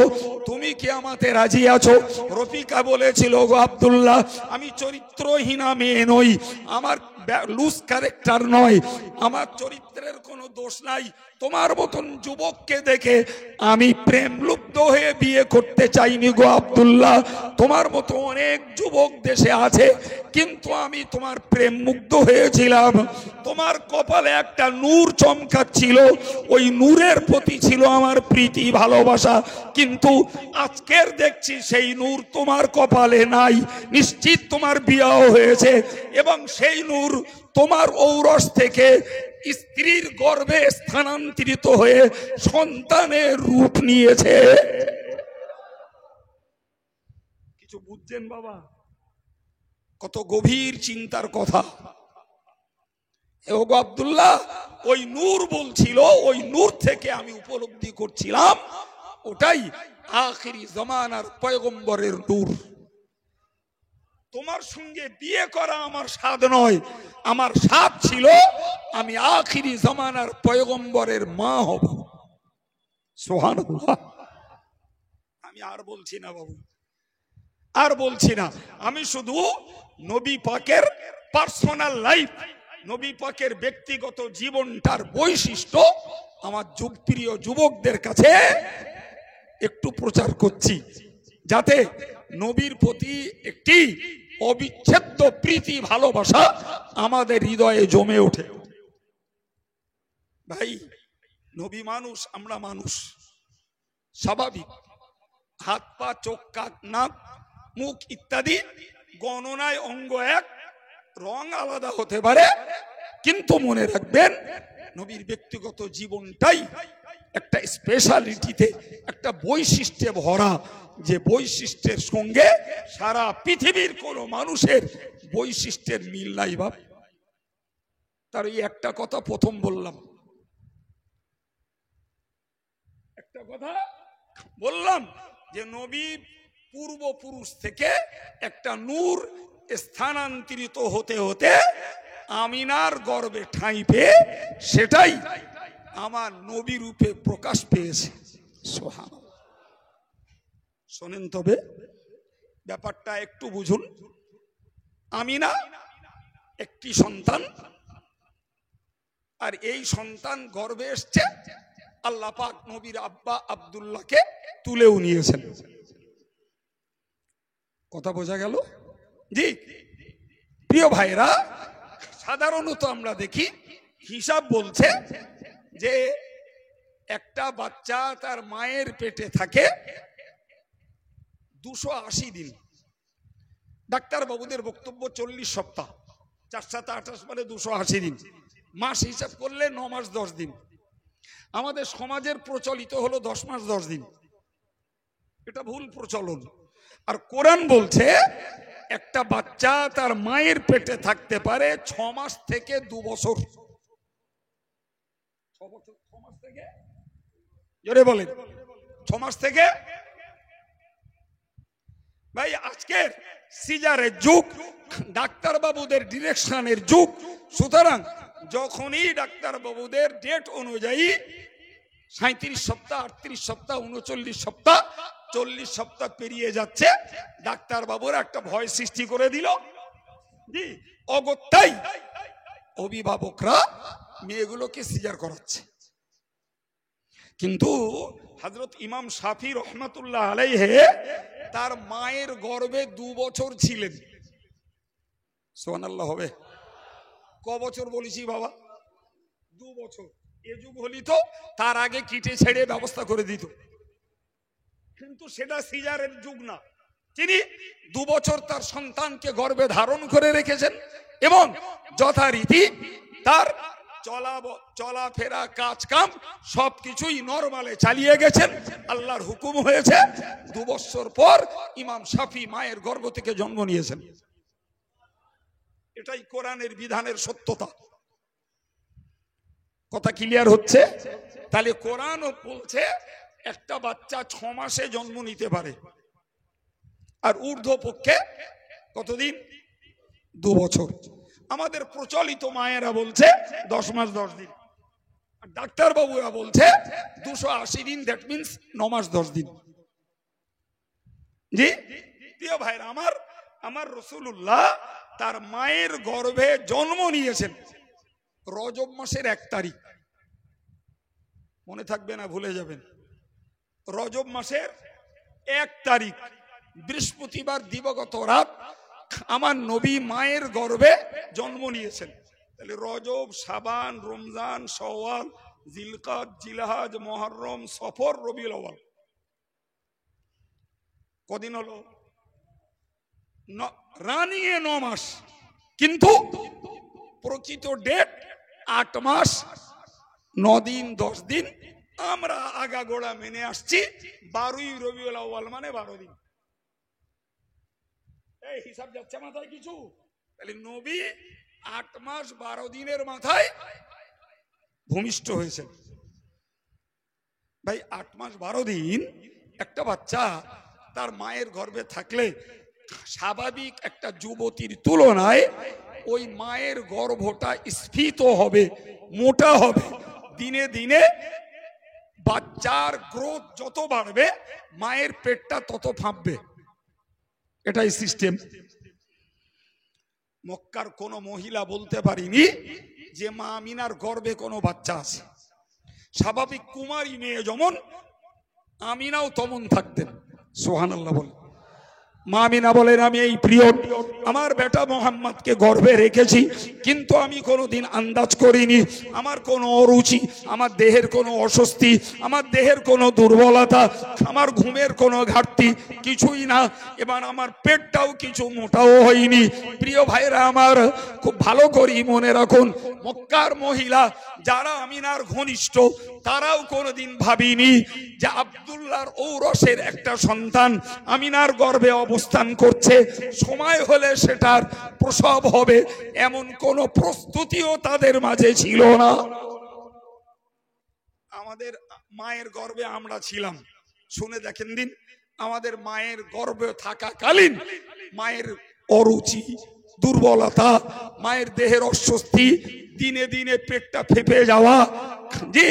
তুমি কি আমাতে রাজি আছো? রফিকা বলেছিল, ওগো আব্দুল্লাহ, আমি চরিত্রহীনা মেয়ে নই, আমার লুজ ক্যারেক্টার নয়, আমার চরিত্রের কোনো দোষ নাই, তোমার মতন যুবককে দেখে আমি প্রেম লুব্ধ হয়ে বিয়ে করতে চাইনি গো আব্দুল্লাহ। তোমার মতো অনেক যুবক দেশে আছে, কিন্তু আমি তোমার প্রেম মুগ্ধ হয়েছিলাম। তোমার কপালে একটা নূর চমকাচ্ছিল, ওই নূরের প্রতি ছিল আমার প্রীতি ভালোবাসা, কিন্তু আজকের দেখছি সেই নূর তোমার কপালে নাই। নিশ্চিত তোমার বিয়ে হয়েছে এবং সেই নূর তোমার ঔরস থেকে স্ত্রীর গর্ভে স্থানান্তরিত হয়ে সন্তানের রূপ নিয়েছে। কিছু বুঝছেন বাবা? কত গভীর চিন্তার কথা। ওগো আব্দুল্লাহ, ওই নূর বলছিল, ওই নূর থেকে আমি উপলব্ধি করছিলাম ওটাই আখিরি জামানার পয়গম্বরের নূর। তোমার সঙ্গে বিয়ে করা আমার স্বাদ নয়, আমার স্বাদ ছিল আমি আখিরি জামানার পয়গম্বরের মা হব। সুবহানাল্লাহ। আমি আর বলছি না বাবু, আর বলছি না। আমি শুধু নবী পাকের পার্সোনাল লাইফ, নবী পাকের ব্যক্তিগত জীবনটার বৈশিষ্ট্য আমার প্রিয় যুবকদের কাছে একটু প্রচার করছি, যাতে নবীর প্রতি একটি অবিচ্ছেদ্য প্রীতি ভালোবাসা আমাদের হৃদয়ে জমে ওঠে। ভাই, নবী মানুষ, আমরা মানুষ, স্বাভাবিক। হাত পা, চোখ, কান, নাক, মুখ ইত্যাদি গণনায় অঙ্গ এক, রং আলাদা হতে পারে, কিন্তু মনে রাখবেন নবীর ব্যক্তিগত জীবনটাই একটা স্পেশালিটিতে, একটা বৈশিষ্ট্যে ভরা, যে বৈশিষ্ট্যের সঙ্গে সারা পৃথিবীর কোন মানুষের বৈশিষ্ট্যের মিল নাই বাপ। তার এই একটা কথা প্রথম বললাম, একটা কথা বললাম যে নবীর পূর্বপুরুষ থেকে একটা নূর স্থানান্তরিত হতে হতে আমিনার গর্ভে ঠাঁই পেয়ে সেটাই আমার নবী রূপে প্রকাশ পেয়েছে। সুবহানাল্লাহ। শোনেন তবে ব্যাপারটা একটু বুঝুন। আমিনা একটি সন্তান, আর এই সন্তান গর্ভে এসছে, আল্লাহ পাক নবীর আব্বা আব্দুল্লাহকে তুলেও নিয়েছেন। কথা বোঝা গেল? জি প্রিয় ভাইরা, সাধারণত আমরা দেখি হিসাব বলছে যে একটা বাচ্চা তার মায়ের পেটে থাকে 280 দিন। ডাক্তার বাবুদের বক্তব্য 40 সপ্তাহ, 4 7 28 মানে 280 দিন। মাস হিসাব করলে 9 মাস 10 দিন। আমাদের সমাজের প্রচলিত হলো 10 মাস 10 দিন, এটা ভুল প্রচলন। আর কোরআন বলছে একটা বাচ্চা তার মায়ের পেটে থাকতে পারে 6 মাস থেকে 2 বছর। 6 মাস থেকে, জোরে বলেন, 6 মাস থেকে। ভাই আজকের সিজারের যুগ, ডাক্তার বাবুদের ডিরেকশনের যুগ, সুতরাং যখনই ডাক্তার বাবুদের ডেট অনুযায়ী 37 সপ্তাহ, 38 সপ্তাহ, 39 সপ্তাহ, 40 সপ্তাহ পেরিয়ে যাচ্ছে, ডাক্তার বাবুরা একটা ভয় সৃষ্টি করে দিল। জি, অগত্যাই অভিভাবকরা মেয়েগুলোকে সিজার করাচ্ছে। কিন্তু হযরত ইমাম শাফি রহমাতুল্লাহ আলাইহি তার মায়ের গর্ভে 2 বছর ছিলেন। সুবহানাল্লাহ হবে? ক বছর বলেছি বাবা? 2 বছর। এ যুগ হলি তো তার আগে কিটে ছেড়ে ব্যবস্থা করে দিত, কিন্তু সেটা সিজারের যুগ না। তিনি 2 বছর তার সন্তানকে গর্ভে ধারণ করে রেখেছেন এবং যথারীতি তার চলাফেরা, কাজ কাম সবকিছুই নরমালে চালিয়ে গেছেন। আল্লাহর হুকুম হয়েছে 2 বছর পর ইমাম শাফি মায়ের গর্ভ থেকে জন্ম নিয়েছেন। এটাই কোরআনের বিধানের সত্যতা। কথা ক্লিয়ার হচ্ছে? তাহলে কোরআনও বলছে একটা বাচ্চা 6 মাসে জন্ম নিতে পারে, আর ঊর্ধ্ব পক্ষে কতদিন? 2 বছর। আমাদের প্রচলিত মায়েরা বলছে 10 মাস 10 দিন, আর ডাক্তার বাবুরা বলছে 280 দিন, দ্যাট মিন্স 9 মাস 10 দিন। জি প্রিয় ভাইরা আমার, আমার রাসূলুল্লাহ তার মায়ের গর্ভে জন্ম নিয়েছেন রজব মাসের 1 তারিখ। মনে থাকবে না, ভুলে যাবেন। রজব মাসের 1 তারিখ বৃহস্পতিবার দিবাগত রাত আমার নবী মায়ের গর্ভে জন্ম নিয়েছেন। তাহলে রজব, শাবান, রমজান, শাওয়াল, জিলকাদ, জিলহজ, মুহররম, সফর, রবিউল আউয়াল, কদিন হলো? রানিয়ে 9 মাস। কিন্তু প্রকৃত ডেট 8 মাস 9 দিন 10 দিন। আমরা আগাগোড়া মেনে আসছি 12ই রবিউল আউয়াল মানে 12 দিন। এই হিসাব যাচ্ছে মাথায় কিছু? তাহলে নবী 8 মাস 12 দিনের মাথায় ভূমিষ্ঠ হয়েছে। ভাই 8 মাস 12 দিন একটা বাচ্চা তার মায়ের গর্ভে থাকলে স্বাভাবিক একটা যুবতীর তুলনায় ওই মায়ের গর্ভটা স্ফীত হবে, মোটা হবে। দিনে দিনে বাচ্চার গ্রোথ যত বাড়বে মায়ের পেটটা তত ফাঁপবে। এটাই সিস্টেম। মক্কার কোন মহিলা বলতে পারিনি যে মা আমিনার গর্ভে কোনো বাচ্চা আছে। স্বাভাবিক কুমারী মেয়ে যেমন আমিনাও তেমন থাকতেন। সুবহানাল্লাহ বলেন। মা আমিনা বলেন, আমি এই প্রিয় আমার বেটা মোহাম্মদকে গর্ভে রেখেছি, কিন্তু আমি কোনোদিন আন্দাজ করিনি আমার কোনো অরুচি, আমার দেহের কোনো অস্বস্তি, আমার দেহের কোনো দুর্বলতা, আমার ঘুমের কোনো ঘাটতি কিছুই না। এবার আমার পেটটাও কিছু মোটাও হয়নি। প্রিয় ভাইরা আমার, খুব ভালো করে মনে রাখুন, মক্কার মহিলা যারা আমিনার ঘনিষ্ঠ তারাও কোনোদিন ভাবিনি যে আব্দুল্লাহর ঔরসের একটা সন্তান আমিনার গর্ভে অবস্থান করছে, সময় হলে সেটার প্রসব হবে, এমন কোন প্রস্তুতিও তাদের মাঝে ছিল না। আমাদের মায়ের গর্ভে আমরা ছিলাম, শুনে দেখেন দিন, আমাদের মায়ের গর্ভে থাকাকালীন মায়ের অরুচি, দুর্বলতা, মায়ের দেহের অস্বস্তি, দিনে দিনে পেটটা ফেপে যাওয়া, জি,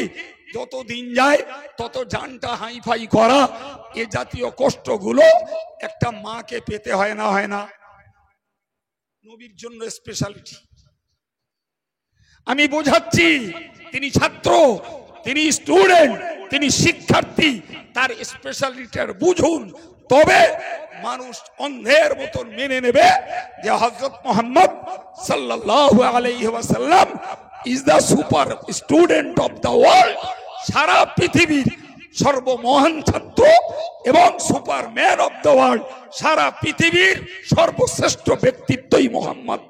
যত দিন যায় তত জানটা হাইফাই করা, এ জাতীয় কষ্টগুলো একটা মাকে পেতে হয় না? হয় না? নবীর জন্য স্পেশালিটি। আমি বোঝাচ্ছি, তিনি ছাত্র, তিনি স্টুডেন্ট, তিনি শিক্ষার্থী, তার স্পেশালিটির বুঝুন, তবে মানুষ অন্ধের মতন মেনে নেবে যে হযরত মুহাম্মদ সাল্লাল্লাহু আলাইহি ওয়াসাল্লাম is the super student of the world. সারা পৃথিবীর সর্বমহান ছাত্র এবং সুপারম্যান অফ দ্য ওয়ার্ল্ড, সারা পৃথিবীর সর্বশ্রেষ্ঠ ব্যক্তিত্বই মুহাম্মদ।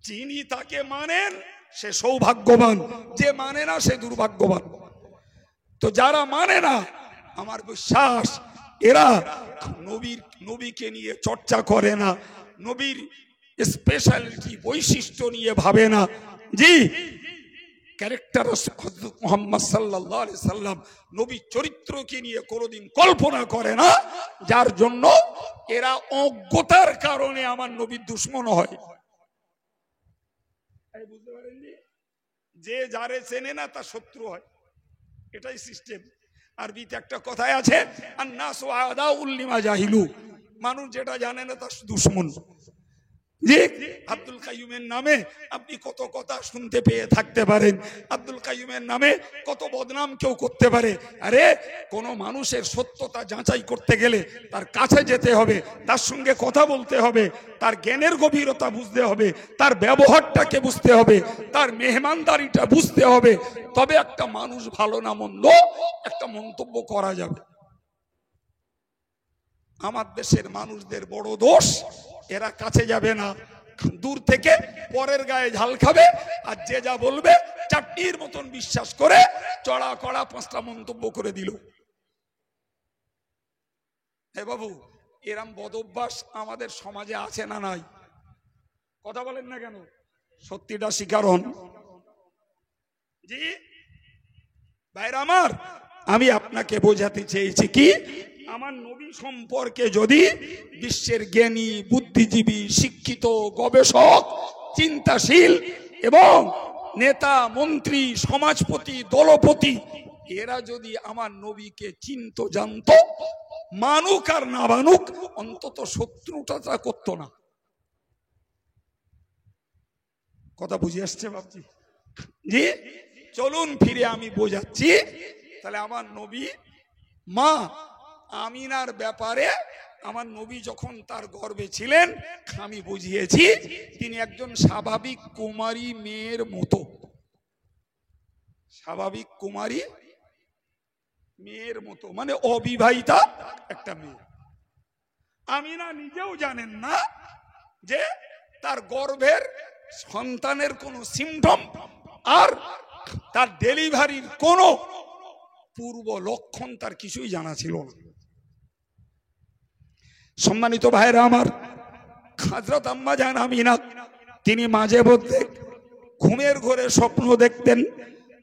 যিনি তাকে মানেন সে সৌভাগ্যবান, যে মানে না সে দুর্ভাগ্যবান। তো যারা মানে না, আমার বিশ্বাস এরা নবীকে নিয়ে চর্চা করে না, নবীর স্পেশালিটি বৈশিষ্ট্য নিয়ে ভাবে না। জি, ক্যারেক্টার হযরত মুহাম্মদ সাল্লাল্লাহু আলাইহি সাল্লাম, নবীর চরিত্রকে নিয়ে কোনোদিন কল্পনা করে না, যার জন্য এরা অজ্ঞতার কারণে আমার নবীর দুশমন হয়। বুঝতে পারেন? যে যারে চেনে না তার শত্রু হয়, এটাই সিস্টেম। আরবিতে একটা কথাই আছে, আন-নাসু আদাউল লিমা জাহিলু, মানুষ যেটা জানে না তার দুশমন। যে আব্দুল কাইয়ুমের নামে আপনি কত কথা শুনতে পেয়ে থাকতে পারেন, আব্দুল কাইয়ুমের নামে কত বদনাম কেউ করতে পারে। আরে কোন মানুষের সত্যতা যাচাই করতে গেলে তার কাছে যেতে হবে, তার সঙ্গে কথা বলতে হবে, তার জ্ঞানের গভীরতা বুঝতে হবে, তার ব্যবহারটাকে বুঝতে হবে, তার মেহমানদারিটা বুঝতে হবে, তবে একটা মানুষ ভালো না মন্দ একটা মন্তব্য করা যাবে। আমার দেশের মানুষদের বড় দোষ, এরা কাছে যাবে না, দূর থেকে পরের গায়ে ঝাল খাবে, আর যে যা বলবে চাটনির মতন বিশ্বাস করে চড়া কড়া 5টা মন্তব্য করে দিল। হে বাবু, এরম বদভ্যাস আমাদের সমাজে আছে না নাই? কথা বলেন না কেন? সত্যিটা স্বীকার হন। জি ভাইরা আমার, আমি আপনাকে বোঝাতে চেয়েছি কি, আমার নবী সম্পর্কে যদি বিশ্বের জ্ঞানী, বুদ্ধিজীবী, শিক্ষিত, গবেষক, চিন্তাশীল এবং নেতা, মন্ত্রী, সমাজপতি, দলপতি, এরা যদি আমার নবীকে চিনত, জানত, মানুক আর না মানুক, অন্তত শত্রুতা করতো না। কথা বুঝে আসছে ভাবছি? জি, চলুন ফিরে আমি বোঝাচ্ছি। তাহলে আমার নবী মা আমিনার ব্যাপারে, আমার নবী যখন তার গর্ভে ছিলেন, আমি বুঝিয়েছি তিনি একজন স্বাভাবিক কুমারী মেয়ের মতো। স্বাভাবিক কুমারী মেয়ের মতো মানে অবিবাহিতা একটা মেয়ে। আমিনা নিজেও জানেন না যে তার গর্ভের সন্তানের কোনো সিমটম আর তার ডেলিভারির কোনো পূর্ব লক্ষণ তার কিছুই জানা ছিল না। সম্মানিত ভাইরা আমার, হযরত আম্মা জান আমিনা তিনি মাঝে মধ্যে ঘুমের ঘরে স্বপ্ন দেখতেন,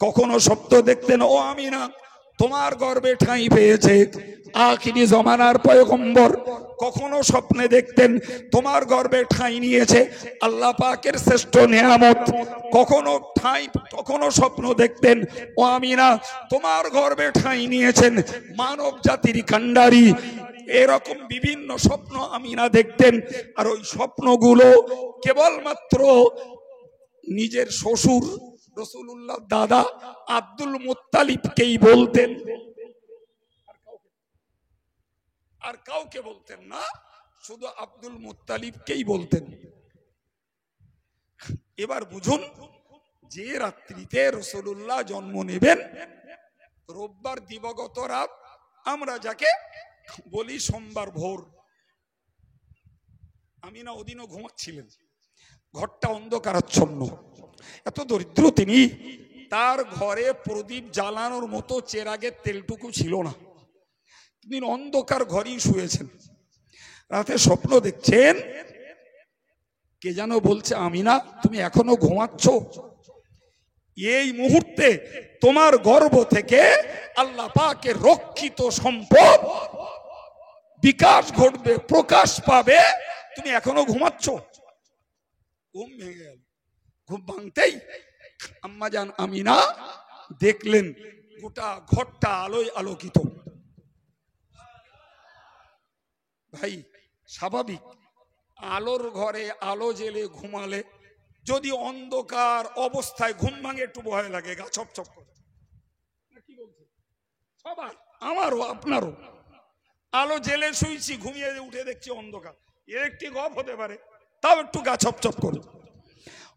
কখনো স্বপ্ন দেখতেন ও আমিনা তোমার গর্ভে ঠাঁই পেয়েছে আখিরি জমানার পয়গম্বর। কখনো স্বপ্নে দেখতেন তোমার গর্ভে ঠাঁই নিয়েছে আল্লাহ পাকের শ্রেষ্ঠ নিয়ামত। কখনো স্বপ্ন দেখতেন ও আমিনা তোমার গর্ভে ঠাঁই নিয়েছেন মানব জাতির কান্ডারি। এরকম বিভিন্ন স্বপ্ন আমিনা দেখতেন। আর ওই স্বপ্নগুলো কেবলমাত্র নিজের শ্বশুর রাসূলুল্লাহ দাদা আব্দুল মুত্তালিবকেই বলতেন, আর কাউকে বলতেন না, শুধু আব্দুল মুত্তালিবকেই বলতেন। এবার বুঝুন, যে রাত্রিতে রাসূলুল্লাহ জন্ম নেবেন, রোববার দিবাগত রাত, আমরা যাকে বলি সোমবার ভোর, আমিনা ওদিনও ঘুমাচ্ছিলেন, ঘরটা অন্ধকারাচ্ছন্ন। এত দরিদ্র তিনি, তার ঘরে প্রদীপ জ্বালানোর মতো চেরাগের তেলটুকু ছিল না। তিনি অন্ধকার ঘরেই শুয়েছেন। রাতে স্বপ্ন দেখছেন, কে যেন বলছে আমিনা তুমি এখনো ঘুমাচ্ছ, এই মুহূর্তে তোমার গর্ভ থেকে আল্লাহ পাকের রক্ষিত সম্পদ বিকাশ ঘটবে, প্রকাশ পাবে, তুমি এখনো ঘুমাচ্ছ। ঘুম ভেঙে গেল। ঘুম ভাঙতেই আম্মা জান আমিনা দেখলেন গোটা ঘরটা আলোয় আলোকিত। ভাই স্বাভাবিক, আলোর ঘরে আলো জেলে ঘুমালে যদি অন্ধকার অবস্থায় ঘুম ভাঙে একটু ভয় লাগে, গা ছপছপ করে। কি বলছে সবার, আমারও আপনারও। আলো জেলে শুইছি, ঘুমিয়ে উঠে দেখছি অন্ধকার, ইলেকট্রিক অফ হতে পারে, তাও একটু গা ছপছপ করে।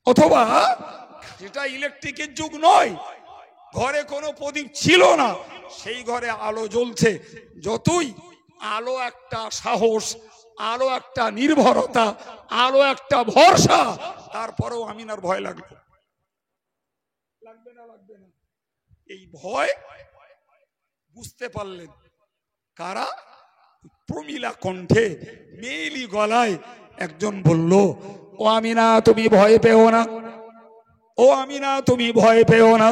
অথবা যেটা ইলেকট্রিকের যুগ নয়, ঘরে কোনো প্রদীপ ছিল না, সেই ঘরে আলো জ্বলছে, যতই আলো একটা সাহস, আলো একটা নির্ভরতা, আলো একটা ভরসা, তারপরেও আমিনার ভয় লাগবে। লাগবে না? লাগবে না? এই ভয় বুঝতে পারলেন কারা? প্রমিলা কণ্ঠে, মেয়েলি গলায় একজন বলল, ও আমিনা তুমি ভয় পেও না, ও আমিনা তুমি ভয় পেও না,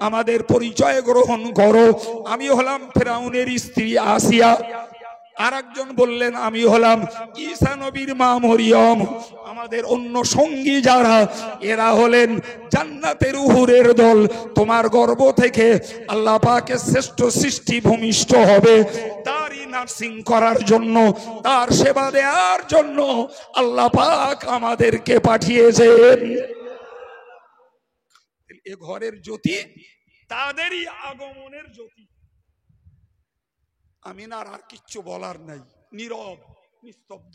আমাদের পরিচয় গ্রহণ করো। আমি হলাম ফেরাউনের স্ত্রী আসিয়া। আর একজন বললেন, আমি হলাম ঈসা নবীর মা মরিয়ম। আমাদের অন্য সঙ্গী যারা, এরা হলেন জান্নাতের হুরের দল। তোমার গর্ভ থেকে আল্লাহ পাকের শ্রেষ্ঠ সৃষ্টি ভূমিষ্ঠ হবে, তারই নার্সিং করার জন্য, তার সেবা দেওয়ার জন্য আল্লাহ পাক আমাদেরকে পাঠিয়েছেন। এ ঘরের জ্যোতি তাদেরই আগমনের জ্যোতি। আমিনার আর কিচ্ছু বলার নাই, নীরব নিস্তব্ধ।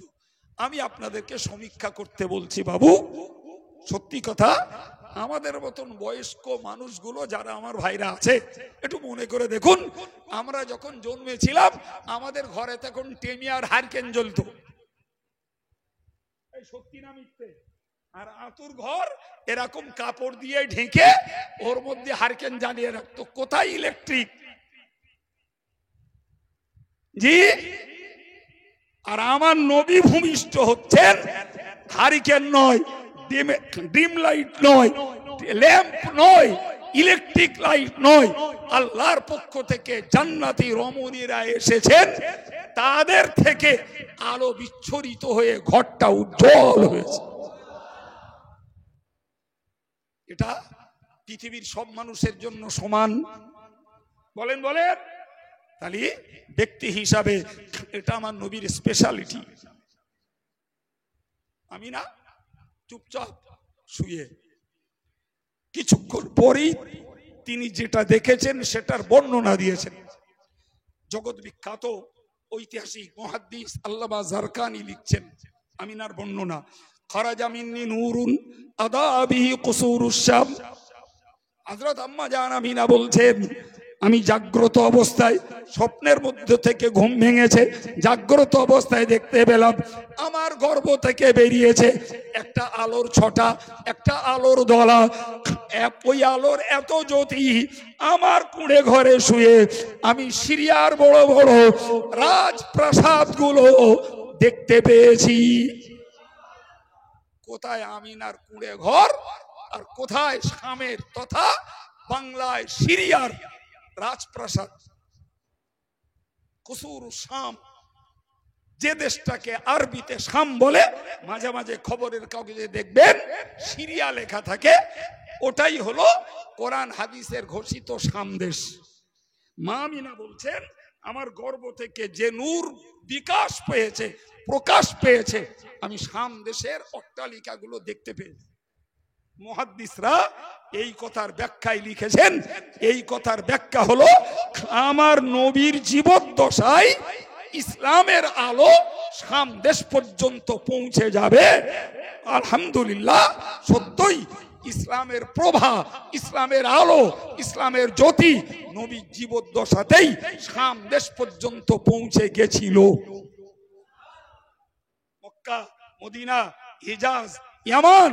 আমি আপনাদেরকে সমীক্ষা করতে বলছি বাবু, সত্যি কথা, আমাদের মতন বয়স্ক মানুষগুলো যারা আমার ভাইরা আছে, একটু মনে করে দেখুন, আমরা যখন জন্মেছিলাম আমাদের ঘরে তখন টেমিয়ার হারকেন জ্বলতো। এই সত্যি না মিথ্যে? আর আতুর ঘর এরকম কাপড় দিয়ে ঢেকে ওর মধ্যে হারকেন জ্বালিয়ে রাখতো। কোথায় ইলেকট্রিক? জি। আর আমার নবী ভূমিষ্ঠ হচ্ছেন হারিকেন নয়, ডিম লাইট নয়, ল্যাম্প নয়, ইলেকট্রিক লাইট নয়, আল্লাহর পক্ষ থেকে জান্নাতি রমণীরা এসেছেন, তাদের থেকে আলো বিচ্ছুরিত হয়ে ঘরটা উজ্জ্বল হয়েছে। এটা পৃথিবীর সব মানুষের জন্য সমান? বলেন বলেন। তাহলে ব্যক্তি হিসাবে এটা আমার নবীর স্পেশালিটি। আমি না চুপচাপ শুয়ে, কিছুক্ষণ পরেই তিনি যেটা দেখেছেন সেটার বর্ণনা দিয়েছেন। জগৎ বিখ্যাত ঐতিহাসিক মুহাদ্দিস আল্লামা জারকানি লিখছেন আমিনার বর্ণনা, খারাজা মিন্নি নূরুন আদা বিহি কুসুরুশ শাম। হযরত আম্মা জান আমিনা বলছেন, আমি জাগ্রত অবস্থায় স্বপ্নের মধ্যে থেকে ঘুম ভেঙেছে, জাগ্রত অবস্থায় দেখতে পেলাম আমার গর্ভ থেকে বেরিয়েছে একটা আলোর ছটা, একটা আলোর দলা। ওই আলোর এত জ্যোতি, আমার কুঁড়ে ঘরে শুয়ে আমি সিরিয়ার বড় বড় রাজপ্রাসাদ গুলো দেখতে পেয়েছি। কোথায় আমিনার কুঁড়ে ঘর আর কোথায় শামের তথা বাংলায় সিরিয়ার রাজপ্রাসাদ। কুসুর শাম, যে দেশটাকে আরবিতে শাম বলে, মাঝে মাঝে খবরের কাগজে দেখবেন সিরিয়া লেখা থাকে, ওটাই হলো কোরআন হাদিসের ঘোষিত শাম দেশ। মা আমিনা বলছেন আমার গর্ভ থেকে যে নূর বিকাশ পেয়েছে, প্রকাশ পেয়েছে, আমি শাম দেশের অট্টালিকাগুলো দেখতে পেয়েছি। মুহাদ্দিসরা এই কথার ব্যাখ্যায় লিখেছেন, এই কথার ব্যাখ্যা হলো আমার নবীর জীবদ্দশায় ইসলামের আলো শাম দেশ পর্যন্ত পৌঁছে যাবে। আলহামদুলিল্লাহ, সত্যই ইসলামের প্রভা, ইসলামের আলো, ইসলামের জ্যোতি নবীর জীবদ্দশাতেই শাম দেশ পর্যন্ত পৌঁছে গেছিল। মক্কা, মদিনা, হিজাজ, ইয়ামান,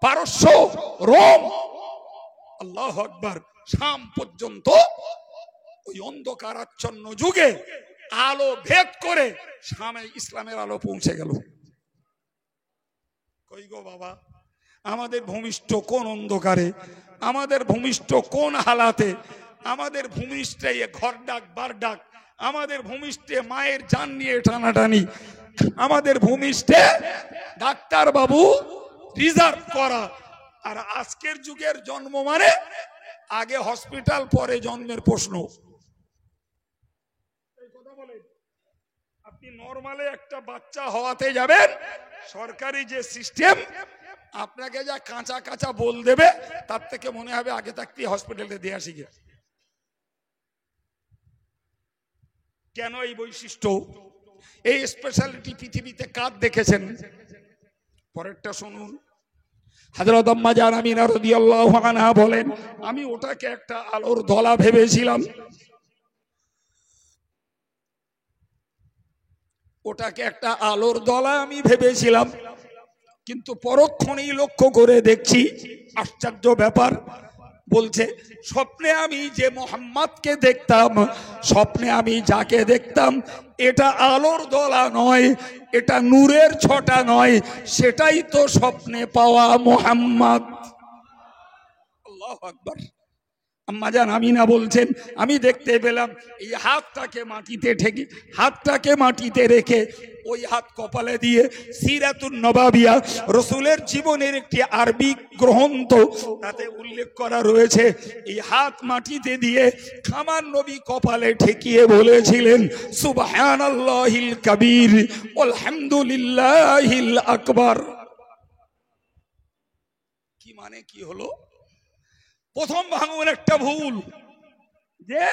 পারস্য, রোম, আল্লাহু আকবার, শাম পর্যন্ত ওই অন্ধকারাচ্ছন্ন যুগে আলো ভেদ করে শামে ইসলামের আলো পৌঁছে গেল। কই গো বাবা, আমাদের ভূমিষ্ঠ কোন অন্ধকারে, আমাদের ভূমিষ্ঠ কোন হালাতে, আমাদের ভূমিষ্ঠে ঘর ডাক বার ডাক, আমাদের ভূমিষ্ঠে মায়ের জান নিয়ে টানাটানি, আমাদের ভূমিষ্ঠে ডাক্তার বাবু রিজার্ভ করা। আর আজকের যুগের জন্ম মানে আগে হসপিটাল পরে জন্মের প্রশ্ন। আপনি নরমালে একটা বাচ্চা হওয়াতে যাবেন, সরকারি যে সিস্টেম আপনাকে যা কাঁচা কাঁচা বল দেবে, তার থেকে মনে হবে আগে থাকতে হসপিটালে দিয়ে আসি। কেন এই বৈশিষ্ট্য, এই স্পেশালিটি পৃথিবীতে কার দেখেছেন? পরেরটা শুনুন। হযরত আম্মা জান আমিনা রাদিয়াল্লাহু আনহা বলেন, আমি ওটাকে একটা আলোর দলা ভেবেছিলাম, ওটাকে একটা আলোর দলা আমি ভেবেছিলাম, কিন্তু পরক্ষণেই লক্ষ্য করে দেখছি আশ্চর্য ব্যাপার। বলছে স্বপ্নে আমি যে মোহাম্মদকে দেখতাম, স্বপ্নে আমি যাকে দেখতাম, এটা আলোর দলা নয়, এটা নূরের ছটা নয়, সেটাই তো স্বপ্নে পাওয়া মোহাম্মদ। আল্লাহু আকবার। আম্মা জান আমিনা বলছেন আমি দেখতে পেলাম এই হাতটাকে মাটিতে ঠেকে, হাতটাকে মাটিতে রেখে ওই হাত কপালে দিয়ে সিরাতুন নবাবিয়া, রসুলের জীবনের একটি আরবি গ্রন্থ, তাতে উল্লেখ করা রয়েছে এই হাত মাটিতে দিয়ে আমার নবী কপালে ঠেকিয়ে বলেছিলেন সুবহানাল্লাহিল কাবীর আলহামদুলিল্লাহিল আকবার। কি মানে কি হলো? প্রথম ভাঙন একটা ভুল, যে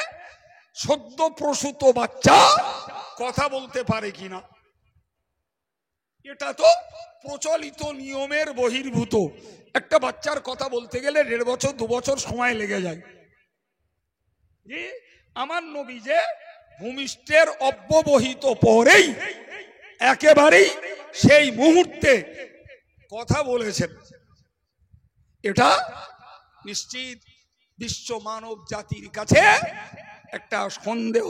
সদ্য প্রসূত বাচ্চা কথা বলতে পারে কিনা। এটা তো প্রচলিত নিয়মের বহির্ভূত। একটা বাচ্চার কথা বলতে গেলে 1.5 বছর 2 বছর সময় লেগে যায়। যে আমার নবী যে ভূমিষ্ঠের অব্যবহিত পরেই একেবারেই সেই মুহূর্তে কথা বলেছেন, এটা নিশ্চিত বিশ্ব মানব জাতির কাছে একটা সন্দেহ,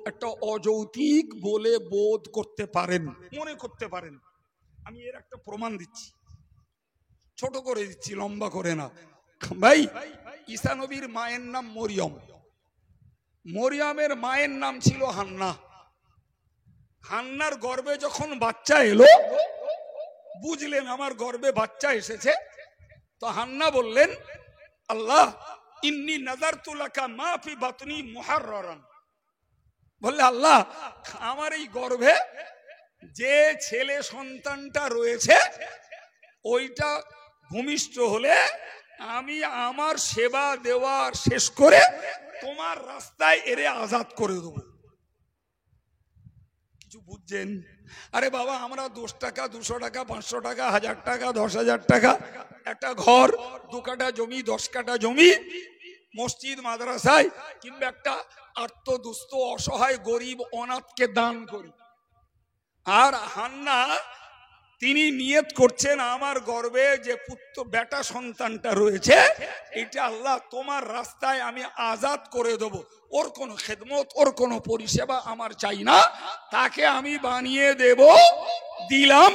একটা অযৌক্তিক বলে বোধ করতে পারেন, মনে করতে পারেন। আমি এর একটা প্রমাণ দিচ্ছি, ছোট করে দিচ্ছি, লম্বা করে না। ভাই, ঈসা নবীর মায়ের নাম মরিয়ম, মরিয়মের মায়ের নাম ছিল হান্না। হান্নার গর্ভে যখন বাচ্চা এলো, বুঝলেন আমার গর্ভে বাচ্চা এসেছে, তো হান্না বললেন আল্লাহ ইন্নী নাযারতু লাকা মা ফি বাতনি মুহাররারান, বললে আল্লাহ আমার এই গর্ভে যে ছেলে সন্তানটা রয়েছে ওইটা ভূমিষ্ঠ হলে আমি আমার সেবা দেওয়া শেষ করে তোমার রাস্তায় এরে আজাদ করে দেবো। কিছু বুঝছেন? আরে বাবা, আমরা 10 টাকা 200 টাকা 500 টাকা 1000 টাকা 10,000 টাকা, একটা ঘর, 2 কাঠা জমি 10 কাঠা জমি মসজিদ মাদ্রাসায় কিংবা একটা আর্তদুস্থ অসহায় গরিব অনাথকে দান করি। আর হান্না তিনি নিয়ত করছেন আমার গর্ভে যে পুত্র বেটা সন্তানটা রয়েছে এটা আল্লাহ তোমার রাস্তায় আমি আজাদ করে দেব, ওর কোনো খেদমত ওর কোনো পরিষেবা আমার চাই না, তাকে আমি বানিয়ে দেব দিলাম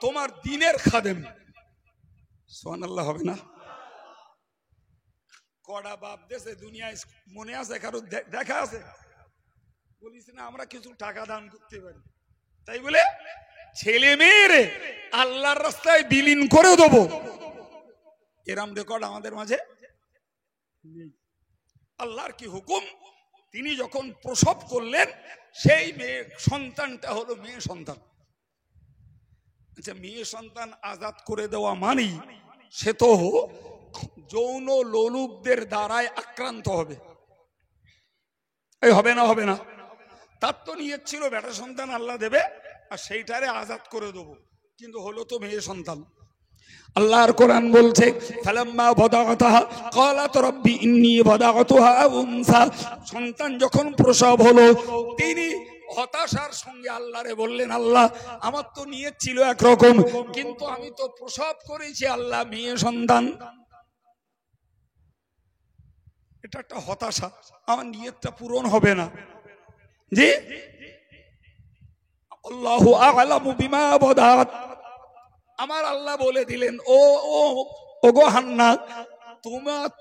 তোমার দিনের খাদেম। সুবহানাল্লাহ হবে না? কড়া বাপ দেশে দুনিয়ায় মনে আছে কারো দেখা আছে? বলিস না আমরা কিছু টাকা দান করতে পারি, তাই বলে ছেলে মেয়েরে আল্লাহর রাস্তায় বিলীন করে দেবো, এরম রেকর্ড আমাদের মাঝে নেই। আল্লাহর কি হুকুম, তিনি যখন প্রসব করলেন সেই মেয়ে সন্তানটা হলো মেয়ে সন্তান। আচ্ছা, মেয়ে সন্তান আজাদ করে দেওয়া মানেই সে তো যৌন লোলুপদের দ্বারায় আক্রান্ত হবে, এই হবে না? হবে না? তার তো নিয়ত ছিল বেটা সন্তান আল্লাহ দেবে আর সেইটারে আজাদ করে দেবো, কিন্তু হলো তো মেয়ে সন্তান। আল্লাহর কোরআন বলছে ফালাম্মা বাদাগাতাহা ক্বালাত রাব্বি ইন্নী বাদাগাতুহা উনসা, সন্তান যখন প্রসব হলো তিনি হতাশার সঙ্গে আল্লাহরে বললেন আল্লাহ আমার তো নিয়ত ছিল একরকম, কিন্তু আমি তো প্রসব করেছি আল্লাহ মেয়ে সন্তান। এটা একটা হতাশা, আমার নিয়তটা পূরণ হবে না। জি, আল্লাহু আ'লামু বিমা বাদাত, আমার আল্লাহ বলে দিলেন ও ও ওগো হান্না,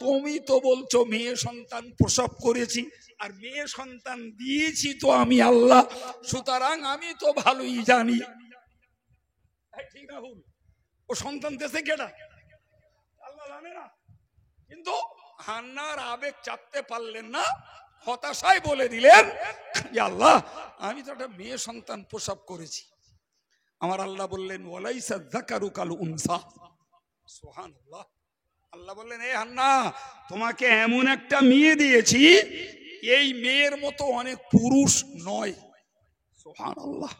তুমি তো বলছো মেয়ে সন্তান প্রসব করেছি আর মেয়ে সন্তান দিয়েছি তো আমি আল্লাহ, সুতরাং আমি তো ভালোই জানি। ঠিক না ভুল? ও সন্তান দেশে কেডা আল্লাহ জানে না, কিন্তু হান্নার আবেগ চাপতে পারলেন না, হতাশায় বলে দিলেন যে আল্লাহ আমি তো একটা মেয়ে সন্তান প্রসব করেছি। আমার আল্লাহ বললেন ওয়ালাইসা যাকারু কাল উনসা, সুবহানাল্লাহ। আল্লাহ বললেন এ হান্না তোমাকে এমন একটা মেয়ে দিয়েছি এই মেয়ের মতো অনেক পুরুষ নয়। সুবহানাল্লাহ।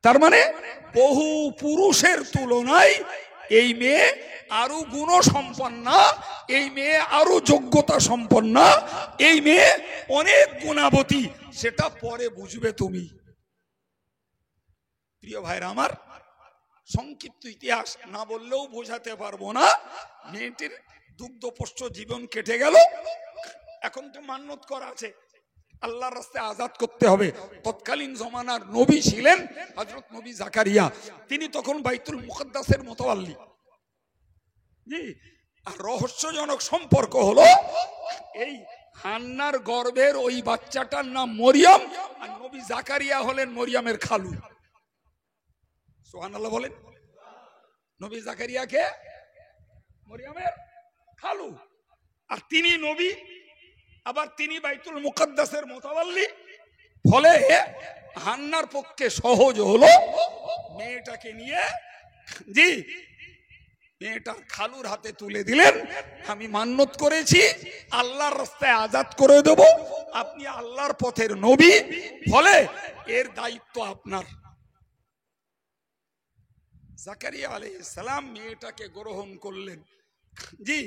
তার মানে বহু পুরুষের তুলনায় এই মেয়ে আরো গুণ সম্পন্না, এই মেয়ে আরো যোগ্যতা সম্পন্না, এই মেয়ে অনেক গুণাবতী, সেটা পরে বুঝবে তুমি। প্রিয় ভাইরা আমার, সংক্ষিপ্ত ইতিহাস না বললেও বোঝাতে পারবো না। মেয়েটির দুগ্ধপোষ্য জীবন কেটে গেল, এখন তো মান্যত করা আছে আল্লাহর রাস্তায় আজাদ করতে হবে। তৎকালীন জমানার নবী ছিলেন হযরত নবী জাকারিয়া, তিনি তখন বাইতুল মুকদ্দাসের মুতাওয়াল্লি। জি, আর রহস্যজনক সম্পর্ক হলো এই হান্নার গর্ভের ওই বাচ্চাটার নাম মরিয়ম, আর নবী জাকারিয়া হলেন মরিয়মের খালু। সুবহানাল্লাহ বলেন। নবী জাকারিয়াকে মরিয়মের খালু, আর তিনি নবী, আবার তিনি বাইতুল মুকদ্দাসের মুতাওয়াল্লি। ফলে হান্নার পক্ষে সহজ হলো মেয়েটাকে নিয়ে জি মেয়েটার খালুর হাতে তুলে দিলেন, আমি মান্যত করেছি আল্লাহর রাস্তায় আজাদ করে দেব, আপনি আল্লাহর পথের নবী, ফলে এর দায়িত্ব আপনার। জাকারিয়া আলাইহিস সালাম মেয়েটাকে গ্রহণ করলেন। জি,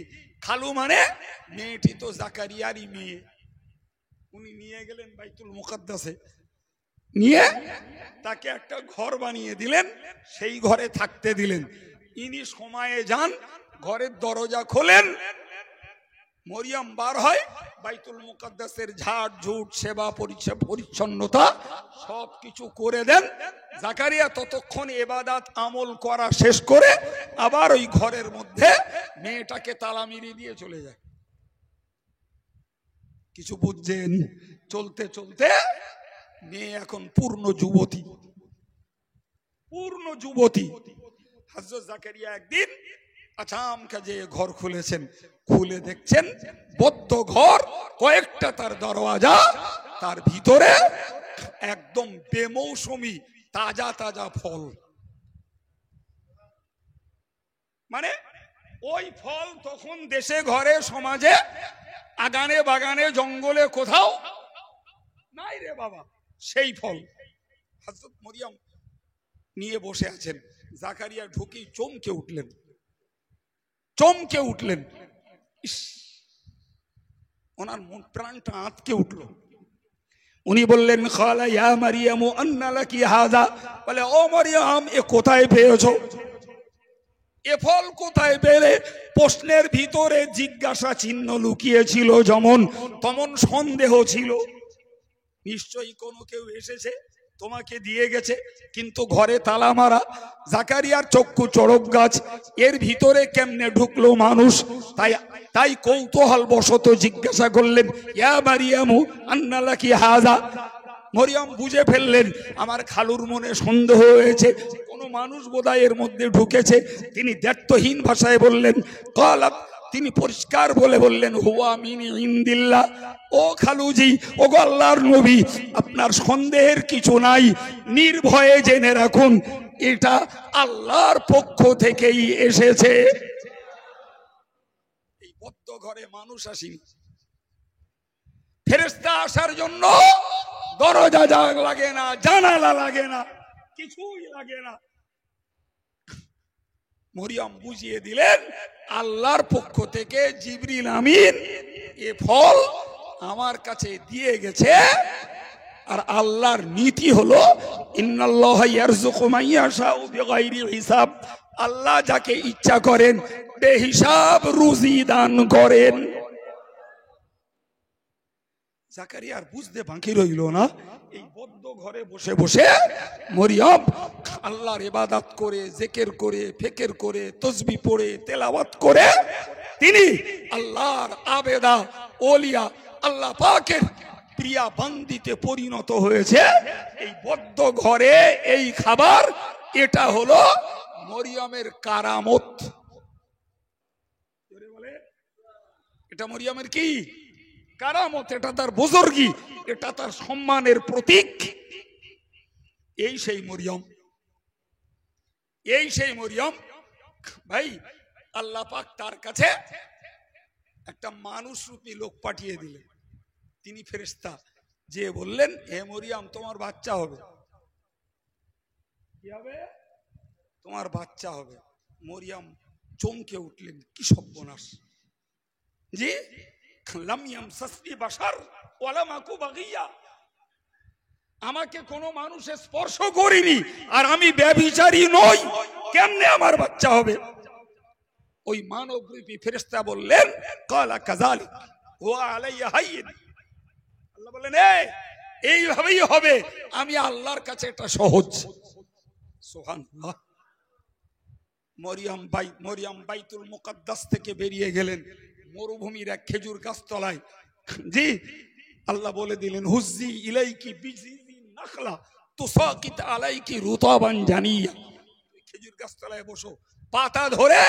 খালু মানে মেয়েটি তো জাকারিয়ারই মেয়ে। উনি নিয়ে গেলেন বাইতুল মুকদ্দাসে, নিয়ে তাকে একটা ঘর বানিয়ে দিলেন, সেই ঘরে থাকতে দিলেন। ইনি সময়ে যান, ঘরের দরজা খোলেন, মরিয়ম বার হয়, বাইতুল মুকদ্দাসের ঝাড় ঝুট সেবা পরিচ্ছন্নতা সব কিছু করে দেন। জাকারিয়া ততক্ষণ ইবাদত আমল করা শেষ করে আবার ওই ঘরের মধ্যে মেয়েটাকে তালা মেরে দিয়ে চলে যায়। কিছু বুঝছেন? চলতে চলতে মেয়ে এখন পূর্ণ যুবতী, পূর্ণ যুবতী। হযরত জাকারিয়া একদিন আচমকা যে ঘর খুলেছেন, খুলে দেখছেন বদ্ধ ঘর, কয়েকটা তার দরওয়াজা, তার ভিতরে একদম বেমৌসুমি তাজা তাজা ফল। মানে ওই ফল তখন দেশে ঘরে সমাজে আগানে বাগানে জঙ্গলে কোথাও নাই রে বাবা, সেই ফল হযরত মরিয়ম নিয়ে বসে আছেন। জাকারিয়া ঢুকি চমকে উঠলেন, চমকে উঠলেন। ওনার মন প্রাণটা আঁতকে উঠলো। উনি বললেন খালা ইয়া মারিয়াম আন্না লাকি হাযা, বলে ও মারিয়াম এ কোথায় পেয়েছো, এ ফল কোথায় পেলে? প্রশ্নের ভিতরে জিজ্ঞাসা চিহ্ন লুকিয়ে ছিল, যেমন তেমন সন্দেহ ছিল। নিশ্চয়ই কোনো কেউ এসেছে তোমাকে দিয়ে গেছে, কিন্তু ঘরে তালা মারা, জাকারিয়ার চক্ষু চড়ক গাছ, এর ভিতরে কেমনে ঢুকলো মানুষ? তাই কৌতূহল বশত জিজ্ঞাসা করলেন ইয়া মারিয়ামু আন্না লাকি হাযা। মরিয়ম বুঝে ফেললেন আমার খালুর মনে সন্দেহ হয়েছে, কোন মানুষ বোধহয় এর মধ্যে ঢুকেছে। তিনি দ্ব্যর্থহীন ভাষায় বললেন ক্বালাত, তিনি পরিষ্কার বলে বললেন হুয়া মিন ইনদিল্লাহ। ও খালুজি, ও গো আল্লাহর নবী, আপনার সন্দেহের কিছু নাই, নির্ভয়ে জেনে রাখুন এটা আল্লাহর পক্ষ থেকেই এসেছে। এই বদ্ধ ঘরে মানুষ আসেনি, ফেরেশতা আসার জন্য দরজা লাগে না, জানালা লাগে না, কিছুই লাগে না। মরিয়ম বুঝিয়ে দিলেন আল্লাহর পক্ষ থেকে জিবরিল আমিন এ ফল আমার কাছে দিয়ে গেছে। আর আল্লাহর নীতি হলো ইন্নাল্লাহা ইয়ারযুকু মান ইয়াশাউ বিগাইরি হিসাব, আল্লাহ যাকে ইচ্ছা করেন বেহিসাব রুজি দান করেন। জাকারিয়ার বুঝতে বাকি রইল না, এই বদ্ধ ঘরে বসে বসে মরিয়ম আল্লাহর ইবাদত করে, জিকির করে, ফিকির করে, তাসবিহ পড়ে, তেলাওয়াত করে তিনি আল্লাহর আবেদা ওলিয়া আল্লাহ পাকের প্রিয়া বান্দিতে পরিণত হয়েছে। এই বদ্ধ ঘরে এই খাবার, এটা হলো মরিয়মের কারামত। এটা মরিয়মের কি কারামত, এটা তার বুজুর্গি, এটা তার সম্মানের প্রতীক। এই সেই মরিয়ম, এই সেই মরিয়ম। ভাই আল্লাহ পাক তার কাছে একটা মানুষ রূপী লোক পাঠিয়ে দিলেন, তিনি ফেরেশতা, যে বললেন হে মরিয়ম তোমার বাচ্চা হবে। কি হবে? তোমার বাচ্চা হবে। মরিয়ম চমকে উঠলেন, কি সর্বনাশ! জি, লাম ইয়ামসাসনি বাশার ওয়ালা মাকু বাগিয়া, আমাকে কোনো মানুষ স্পর্শ করেনি, আর আমি ব্যভিচারী নই, কেমনে আমার বাচ্চা হবে? ওই মানবরূপী ফেরেশতা বললেন ক্বালা কাযালিক ওয়া আলাইয়া হাইয়িন। আল্লাহ বললেন এইভাবেই হবে, আমি আল্লাহর কাছে এটা সহজ। সুবহানাল্লাহ। মরিয়ম বাইতুল মুকাদ্দাস থেকে বেরিয়ে গেলেন মরুভূমির এক খেজুর গাছ তলায়। জি, আল্লাহ বলে দিলেন হুজ্জি ইলাইকি বিজিজিন নাখলা তুসাকিত আলাইকি রুতাবান জানিয়া, খেজুর গাছ তলায় বসো, পাতা ধরে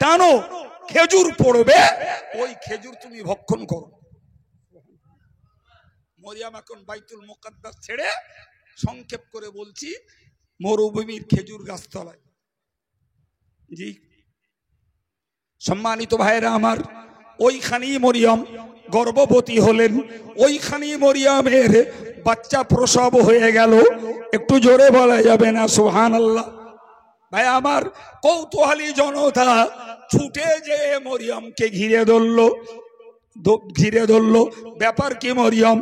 টানো, খেজুর পড়বে, ওই খেজুর তুমি ভক্ষণ করো। মরিয়ম এখন বাইতুল মুকাদ্দাস ছেড়ে, সংক্ষেপ করে বলছি, মরুভূমির খেজুর গাছ তলায়। জি সম্মানিত ভাইরা আমার, ওইখানেই মরিয়ম গর্ভবতী হলেন, ওইখানেই মরিয়মের বাচ্চা প্রসব হয়ে গেল। একটু জোরে বলা যাবে না সুবহানাল্লাহ? ভাই আমার, কৌতূহলী জনতা ছুটে যে মরিয়মকে ঘিরে ধরলো। ব্যাপার কি মরিয়ম?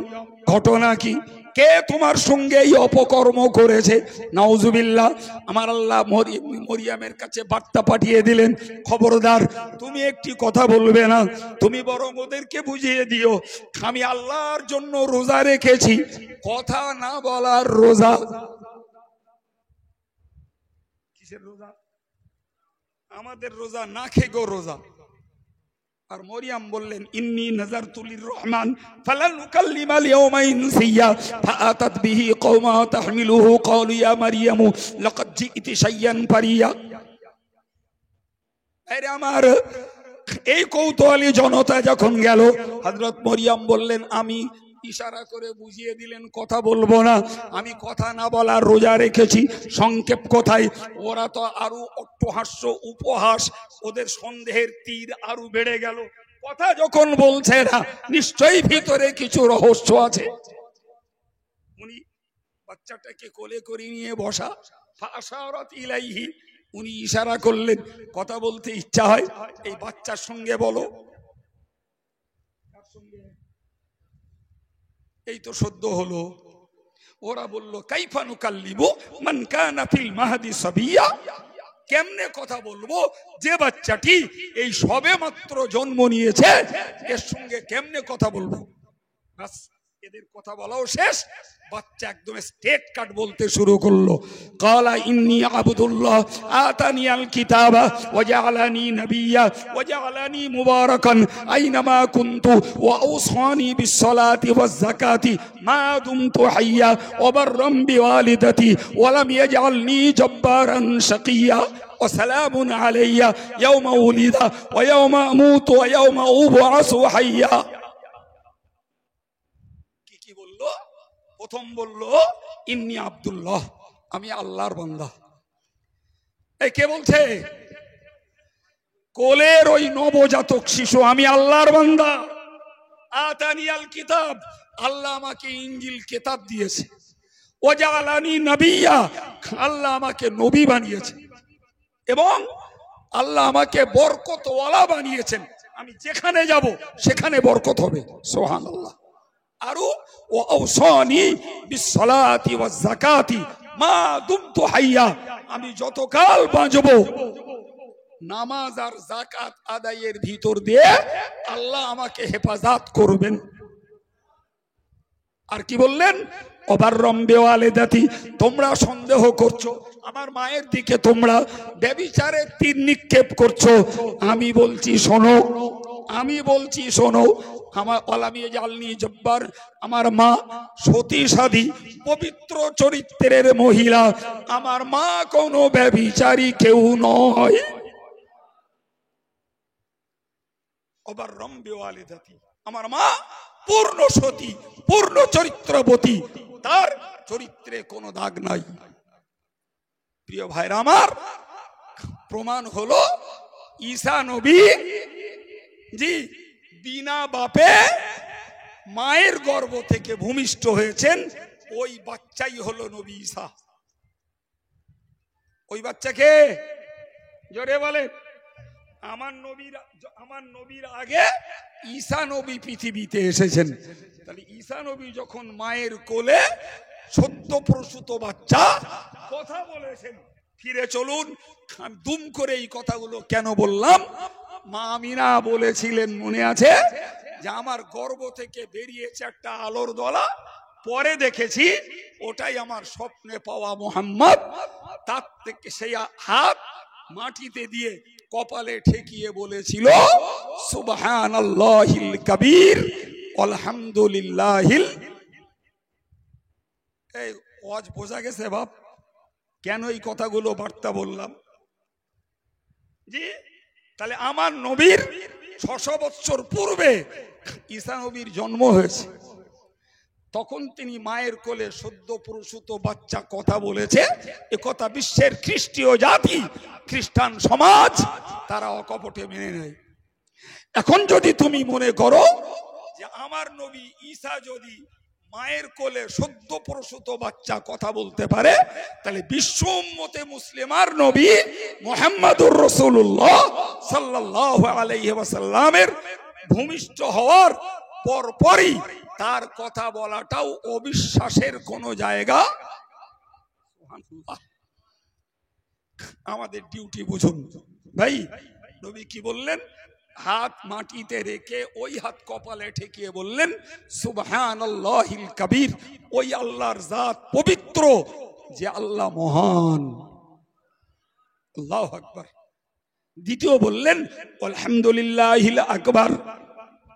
ঘটনা কি? কে তোমার সঙ্গে এই অপকর্ম করেছে? নাউজুবিল্লাহ। আমার আল্লাহ মরিয়মের কাছে বার্তা পাঠিয়ে দিলেন, খবরদার তুমি একটি কথা বলবে না, তুমি বরং ওদেরকে বুঝিয়ে দিও আমি আল্লাহর জন্য রোজা রেখেছি, কথা না বলার রোজা। কিসের রোজা? আমাদের রোজা না খেগো রোজা। আর মরিয়ম বললেন ইন্নী নাযারতু লিররহমান ফালান উকাল্লিমাল ইয়াওমা ইনসিয়া ফাআতাত বিহি কওমা তাহমিলুহু ক্বালু ইয়া মারইয়ামু লাকাদ জিইতি শাইয়ান ফারিয়া। আরে আমার এই কৌতূহলী জনতা যখন গেল, হযরত মরিয়ম বললেন, আমি ইশারা করে বুঝিয়ে দিলেন কথা বলবো না, আমি কথা না বলার রোজা রেখেছি। সংক্ষেপ কথায় ওরা তো আরো অট্টহাস্য উপহাস, ওদের সন্দেহের তীর আরো বেড়ে গেল। কথা যখন বলছে না, নিশ্চয়ই ভিতরে কিছু রহস্য আছে। উনি বাচ্চাটাকে কোলে করে নিয়ে বসা, ফাশারাত ইলাইহি, উনি ইশারা করলেন, কথা বলতে ইচ্ছা হয় এই বাচ্চার সঙ্গে বলো। কার সঙ্গে? এই তো সদ্য হলো। ওরা বলল কাইফা নুকাল্লিমু মান কানা ফিল মাহদি সাবিয়া, কেমনে কথা বলবো যে বাচ্চাটি এই সবে মাত্র জন্ম নিয়েছে, এর সঙ্গে কেমনে কথা বলবো? বাস এদের কথা বলাও শেষ, বাচ্চা একদম স্টেট কাট বলতে শুরু করলো। কালা ইন্নী আবদুল্লাহ আতানিয়াল কিতাবা ওয়া জাআলানি নাবিয়্যা ওয়া জাআলানি মুবারাকান আইনামা কুনতু ওয়া আওসানি বিস সালাতি ওয়াজ যাকাতি মা দুমতু হাইয়া ওয়া বাররাম বিওয়ালিদাতি ওয়া লাম ইয়াজআলনি জাব্বারান শাকিয়্যা ওয়া সালামুন আলাইয়া ইয়াওমা উলিদা ওয়া ইয়াওমা আমুতু ওয়া ইয়াওমা উবআসু হাইয়া। কি বললো? প্রথম বলল ইন্নী আব্দুল্লাহ, আমি আল্লাহর বান্দা। এই কে বলছে? কোলের ওই নবজাতক শিশু, আমি আল্লাহর বান্দা। আতানিয়াল কিতাব, আল্লাহ আমাকে ইনজিল কিতাব দিয়েছে। ওয়া জাআলানি নাবিয়্যা, আল্লাহ আমাকে নবী বানিয়েছে। এবং আল্লাহ আমাকে বরকতওয়ালা বানিয়েছেন, আমি যেখানে যাব সেখানে বরকত হবে। সুবহানাল্লাহ। আরো ও আওসানি বিস সালাতি ওয়াজ যাকাতি মা দুমতু হাইয়া, আমি যতকাল বাঁচব নামাজ আর যাকাত আদায়ের ভিতর দিয়ে আল্লাহ আমাকে হেফাজত করবেন। আর কি বললেন? ওবাররাম বিওয়ালিদাতি, তোমরা সন্দেহ করছো আমার মায়ের দিকে, তোমরা ব্যভিচারের তীর নিক্ষেপ করছো। আমি বলছি শোনো, আমি বলছি শোনো, আমার ওয়ালামি জালনি জব্বার, আমার মা সতী সাধী পবিত্র চরিত্রের মহিলা, আমার মা কোনো ব্যভিচারী কেউ নয়। ওবাররাম বিওয়ালিদাতি, আমার মা পূর্ণ সতী, পূর্ণ চরিত্রবতী, তার চরিত্রে কোনো দাগ নাই। প্রিয় ভাইরা আমার, প্রমাণ হলো ঈসা নবী জি বিনা বাপে মায়ের গর্ভ থেকে ভূমিষ্ঠ হয়েছেন, ওই বাচ্চাই হলো নবী ঈসা। ওই বাচ্চাকে জোরে বলে, আমার নবীর আগে ঈসা নবী পৃথিবীতে এসেছেন। তাহলে ঈসা নবী যখন মায়ের কোলে সদ্য প্রসূত বাচ্চা কথা বলেছেন, ফিরে চলুন, আমি দুম করে এই কথাগুলো কেন বললাম। মা আমিনা বলেছিলেন, মনে আছে, যে আমার গর্ভ থেকে বেরিয়েছে একটা আলোর দলা, পরে দেখেছি ওটাই আমার স্বপ্নে পাওয়া মুহাম্মদ। তার থেকে সেই হাত মাটিতে দিয়ে কপালে ঠেকিয়ে বলেছিল সুবহানাল্লাহিল কাবীর আলহামদুলিল্লাহিল। এই ওয়াজ বোঝা গেছে বাপ, কেন এই কথাগুলো বার্তা বললাম? জি, তাহলে আমার নবীর 600 বছর পূর্বে ঈসা নবীর জন্ম হয়েছে, তখন তিনি মায়ের কোলে সদ্য প্রসূত বাচ্চা কথা বলেছে। এ কথা বিশ্বের খ্রিস্টীয় জাতি, খ্রিস্টান সমাজ তারা অকপটে মেনে নেয়। এখন যদি তুমি মনে করো যে আমার নবী ঈসা যদি মায়ের কোলে সদ্য প্রসূত বাচ্চা কথা বলতে পারে, তাহলে বিশ্ব উম্মতে মুসলিমার নবী মুহাম্মদুর রাসূলুল্লাহ সাল্লাল্লাহু আলাইহি ওয়াসাল্লামের ভূমিষ্ঠ হওয়ার পরপরই তার কথা বলাটাও অবিশ্বাসের কোন জায়গা। আমাদের ডিউটি বুঝুন ভাই। নবী কি বললেন? হাত মাটিতে রেখে ওই হাত কপালে ঠেকিয়ে বললেন সুবহানাল্লাহিল কাবীর, ওই আল্লাহর জাত পবিত্র যে আল্লাহ মহান। আল্লাহু আকবার। দ্বিতীয় বললেন আলহামদুলিল্লাহিল আকবার,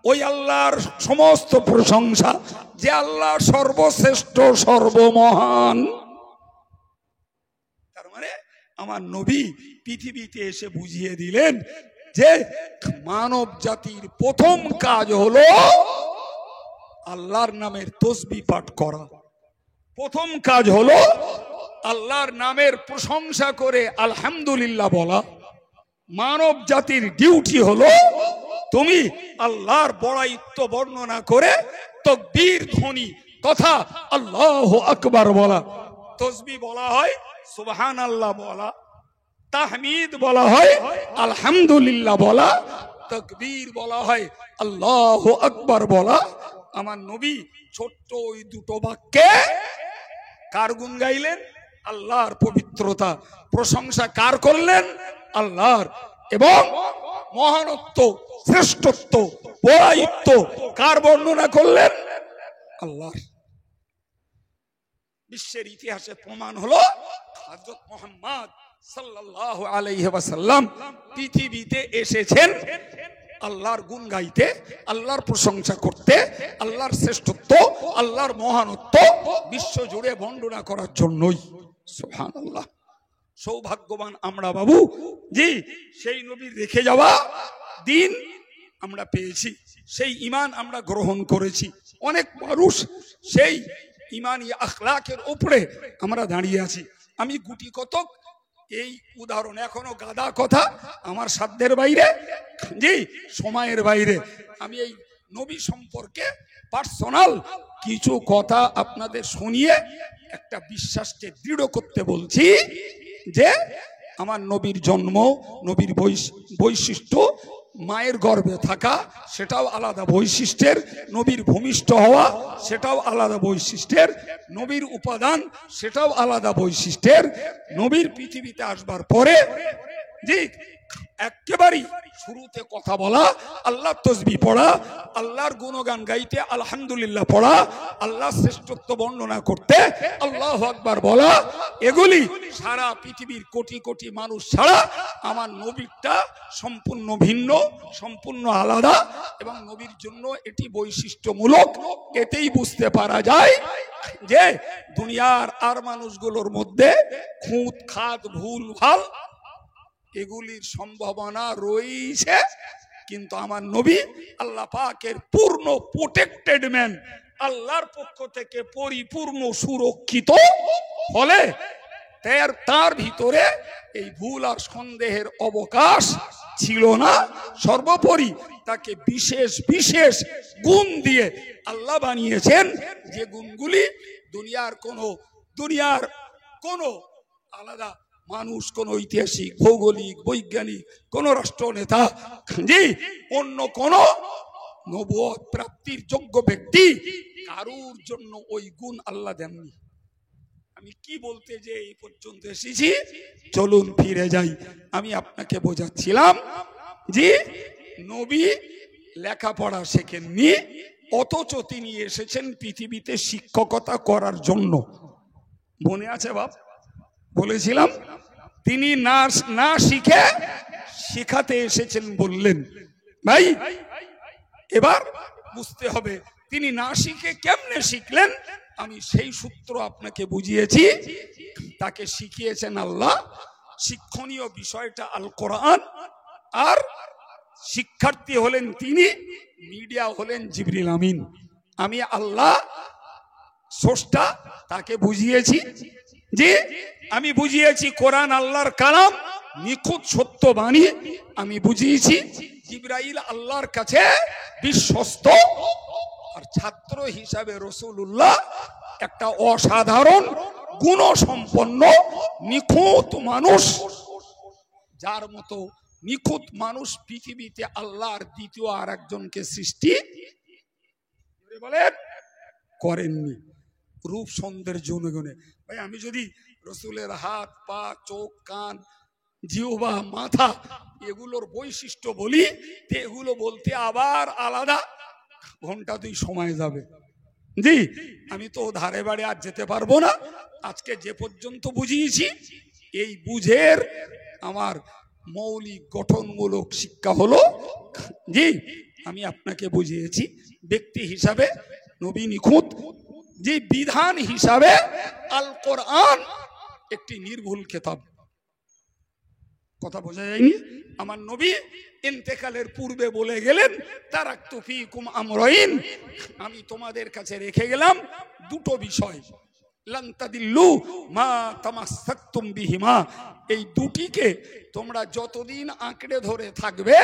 ওই আল্লাহর সমস্ত প্রশংসা যে আল্লাহ সর্বশ্রেষ্ঠ সর্বমহান। তার মানে আমার নবী পৃথিবীতে এসে বুঝিয়ে দিলেন যে মানব জাতির প্রথম কাজ হলো আল্লাহর নামের তসবিহ পাঠ করা। প্রথম কাজ হলো আল্লাহর নামের প্রশংসা করে আলহামদুলিল্লাহ বলা। মানব জাতির ডিউটি হলো তুমি আল্লাহর বড়াইত্ব বর্ণনা করে তাকবীর ধ্বনি তথা আল্লাহু আকবার বলা। তসবিহ বলা হয় সুবহানাল্লাহ বলা, তাহমিদ বলা হয় আলহামদুলিল্লাহ বলা, তাকবীর বলা হয় আল্লাহু আকবার বলা, আমার নবী ছোট্ট ওই দুটো বাক্যে কার গুণ গাইলেন? আল্লাহর পবিত্রতা, প্রশংসা কার করলেন? আল্লাহর। এবং মহানত্ব, শ্রেষ্ঠত্ব, বড়াইত্ব কার বর্ণনা করলেন? আল্লাহর। বিশ্বের ইতিহাসে প্রমাণ হলো হযরত মুহাম্মদ সাল্লাল্লাহু আলাইহি ওয়াসাল্লাম পৃথিবীতে এসেছেন আল্লাহর গুণ গাইতে, আল্লাহর প্রশংসা করতে, আল্লাহর শ্রেষ্ঠত্ব, আল্লাহর মহানত্ব বিশ্ব জুড়ে বর্ণনা করার জন্যই। সুবহানাল্লাহ। সৌভাগ্যবান আমরা বাবু, জি, সেই নবীর রেখে যাওয়া দিন আমরা পেয়েছি, সেই ঈমান আমরা গ্রহণ করেছি। অনেক মানুষ সেই ঈমানি আখলাকের উপরে আমরা দাঁড়িয়ে আছি। আমি গুটি কতক এই উদাহরণ, এখনো গাদা কথা আমার সাধ্যের বাইরে, জি, সময়ের বাইরে, আমি এই নবী সম্পর্কে পার্সোনাল কিছু কথা আপনাদের শুনিয়ে একটা বিশ্বাসকে দৃঢ় করতে বলছি যে আমার নবীর জন্ম, নবীর বৈশিষ্ট্য, মায়ের গর্ভে থাকা সেটাও আলাদা বৈশিষ্ট্যের, নবীর ভূমিষ্ঠ হওয়া সেটাও আলাদা বৈশিষ্ট্যের, নবীর উপাদান সেটাও আলাদা বৈশিষ্ট্যের, নবীর পৃথিবীতে আসবার পরে জি একেবারেই শুরুতে কথা বলা, আল্লাহর তসবিহ পড়া, আল্লাহর গুণগান গাইতে আলহামদুলিল্লাহ পড়া, আল্লাহর শ্রেষ্ঠত্ব বর্ণনা করতে আল্লাহু আকবার বলা, এগুলি সারা পৃথিবীর কোটি কোটি মানুষ ছাড়া আমার নবীরটা সম্পূর্ণ ভিন্ন, সম্পূর্ণ আলাদা। এবং নবীর জন্য এটি বৈশিষ্ট্যমূলক। এতেই বুঝতে পারা যায় যে দুনিয়ার আর মানুষগুলোর মধ্যে খুঁত খাত ভুল ভাল এগুলির সম্ভাবনা রয়েছে, কিন্তু আমার নবী আল্লাহ পাকের পূর্ণ প্রোটেক্টেড ম্যান, আল্লাহর পক্ষ থেকে পরিপূর্ণ সুরক্ষিত। ফলে তার ভিতরে এই ভুল আর সন্দেহের অবকাশ ছিল না। সর্বোপরি তাকে বিশেষ বিশেষ গুণ দিয়ে আল্লাহ বানিয়েছেন, যে গুণগুলি দুনিয়ার কোনো আলাদা মানুষ, কোন ঐতিহাসিক, ভৌগোলিক, বৈজ্ঞানিক, কোন রাষ্ট্রনেতা, জি, অন্য কোন নবুয়ত প্রাপ্তির যোগ্য ব্যক্তি কারুর জন্য ওই গুণ আল্লাহ দেননি। আমি কি বলতে যে এই পর্যন্ত এসেছি, চলুন ফিরে যাই। আমি আপনাকে বোঝাচ্ছিলাম যে নবী লেখাপড়া শেখেননি, অথচ তিনি এসেছেন পৃথিবীতে শিক্ষকতা করার জন্য। মনে আছে বাপ? বলেছিলাম তিনি না শিখে শেখাতে এসেছেন বললেন। ভাই এবার বুঝতে হবে তিনি না শিখে কেমনে শিখলেন। আমি সেই সূত্র আপনাকে বুঝিয়েছি। তাকে শিখিয়েছেন আল্লাহ। শিক্ষণীয় বিষয়টা আল কোরআন, আর শিক্ষার্থী হলেন তিনি, মিডিয়া হলেন জিবরিল আমিন। আমি আল্লাহ স্রষ্টা, তাকে বুঝিয়েছি যে আমি বুঝিয়েছি কোরআন আল্লাহর কালাম, নিখুঁত সত্য বাণী। আমি বুঝিয়েছি জিবরাইল আল্লাহর কাছে বিশ্বস্ত, আর ছাত্র হিসাবে রাসূলুল্লাহ একটা অসাধারণ গুণসম্পন্ন নিখুঁত মানুষ, যার মতো নিখুঁত মানুষ পৃথিবীতে আল্লাহর দ্বিতীয় আর একজনকে সৃষ্টি বলেন করেননি। রূপ সৌন্দর্য গুণে ভাই, আমি যদি রসুলের হাত, পা, চোখ, কান, জিহ্বা, মাথা এগুলোর বৈশিষ্ট্য বলি, এগুলো বলতে আবার আলাদা ঘন্টা 2 সময় যাবে। জি, আমি তো ধারে বাড়ে আর যেতে পারবো না। আজকে যে পর্যন্ত বুঝিয়েছি, এই বুঝের আমার মৌলিক গঠনমূলক শিক্ষা হলো, জি, আমি আপনাকে বুঝিয়েছি ব্যক্তি হিসাবে নবী নিখুঁত, যে বিধান হিসাবে আল কোরআন একটি নির্ভুল কিতাব। কথা বোঝা যায়নি? আমার নবী ইন্তেকালের পূর্বে বলে গেলেন, তারাকতু ফীকুম আমরাইন, আমি তোমাদের কাছে রেখে গেলাম দুটো বিষয়, লান তাদিল্লু মা তামাসসাকতুম বিহিমা, এই দুটিকে তোমরা যতদিন আঁকড়ে ধরে থাকবে,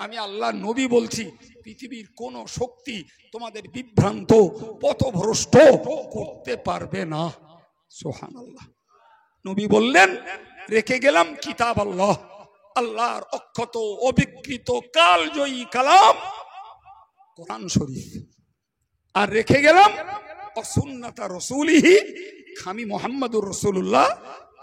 আমি আল্লাহ নবী বলছি, পৃথিবীর কোন শক্তি তোমাদের বিভ্রান্ত পথভ্রষ্ট করতে পারবে না। সুবহানাল্লাহ। নবী বললেন রেখে গেলাম কিতাব আল্লাহ, আল্লাহর অক্ষত অবিকৃত কালজয়ী কালাম কোরআন শরীফ। আর রেখে গেলাম অসুন্নাতা রসুলিহি, আমি মুহাম্মাদুর রাসূলুল্লাহ,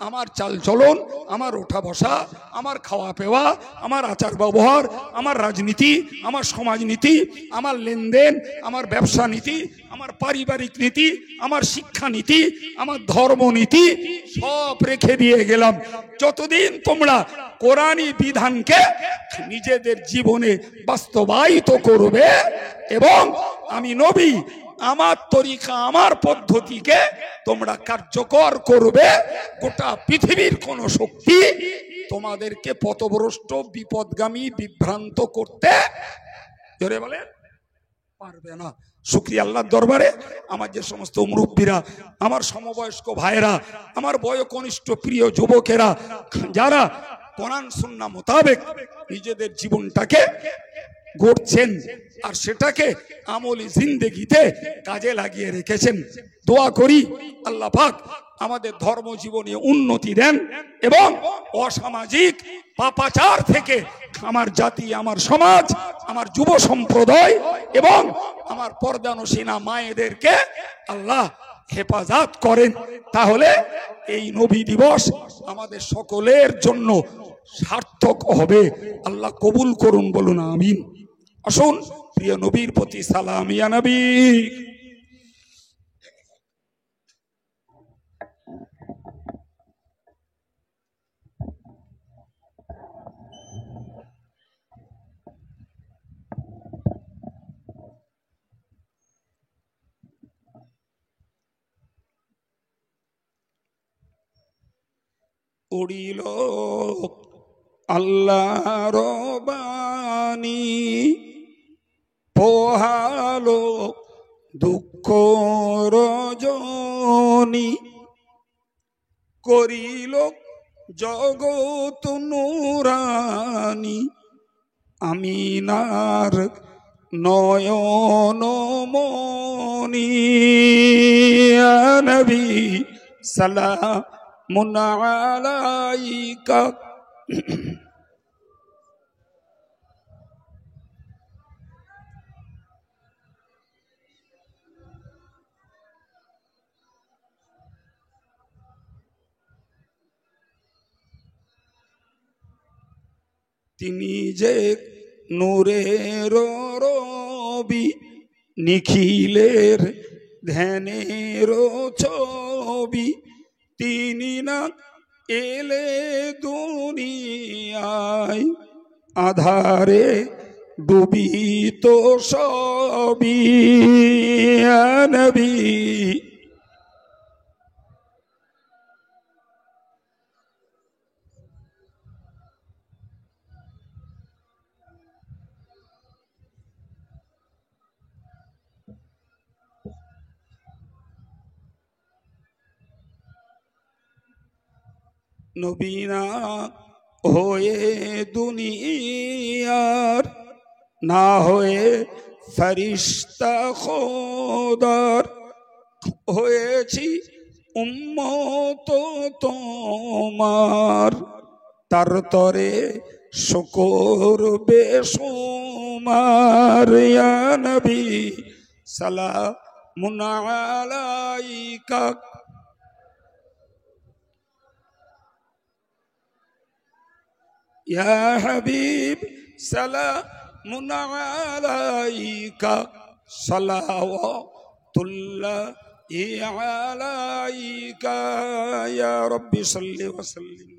আমার চাল চলন, আমার ওঠা বসা, আমার খাওয়া পেওয়া, আমার আচার ব্যবহার, আমার রাজনীতি, আমার সমাজনীতি, আমার লেনদেন, আমার ব্যবসা নীতি, আমার পারিবারিক নীতি, আমার শিক্ষা নীতি, আমার ধর্মনীতি সব রেখে দিয়ে গেলাম। যতদিন তোমরা কোরআনী বিধানকে নিজেদের জীবনে বাস্তবায়িত করবে এবং আমি নবী আমার তরিকা আমার পদ্ধতিকে তোমরা কার্যকর করবে, গোটা পৃথিবীর কোন শক্তি তোমাদেরকে পথভ্রষ্ট, বিপদগামী, বিভ্রান্ত করতে জোরে বলে পারবে না। শুকরিয়া আল্লাহর দরবারে আমার যে সমস্ত মুরব্বীরা, আমার সমবয়স্ক ভাইরা, আমার বয়োকনিষ্ঠ প্রিয় যুবকেরা, যারা কোরআন সুন্নাহ মোতাবেক নিজেদের জীবনটাকে গড়ছেন আর সেটাকে আমলি জিন্দেগিতে কাজে লাগিয়ে রেখেছেন, দোয়া করি আল্লাহ পাক আমাদের ধর্ম জীবনে উন্নতি দেন এবং অসামাজিক পাপাচার থেকে আমার জাতি, আমার সমাজ, আমার যুব সম্প্রদায় এবং আমার পর্দানসীনা মায়েদেরকে আল্লাহ হেফাজত করেন। তাহলে এই নবী দিবস আমাদের সকলের জন্য সার্থক হবে। আল্লাহ কবুল করুন, বলুন আমিন। আসুন প্রিয় নবীর প্রতি সালাম ইয়া নবী। উড়িল আল্লাহর বাণী, পোহালো দুঃখ রজনী, করিল জগৎ নুরানি, আমিনার নয়ন মনি। ইয়া নবী সালামুন আলাইকা। তিনি যে নূরের রবি, নিখিলের ধ্যানের ছবি, তিনি না এলে দুনিয়ায় আধারে ডুবিত সবই। ইয়া নবী নবীনা হয়ে দুনিয়ার, না হয়ে ফেরেশতা খোদার, হয়েছি উম্মত তোমার, তার তরে শুকর বেশুমার। ইয়া নবী সালামুন আলাইকা। ইয়া হাবিব সালামুন আলাইকা, সালাওয়াতুল্লাহি আলাইকা। ইয়া রাব্বি সাল্লি ওয়া সাল্লিম।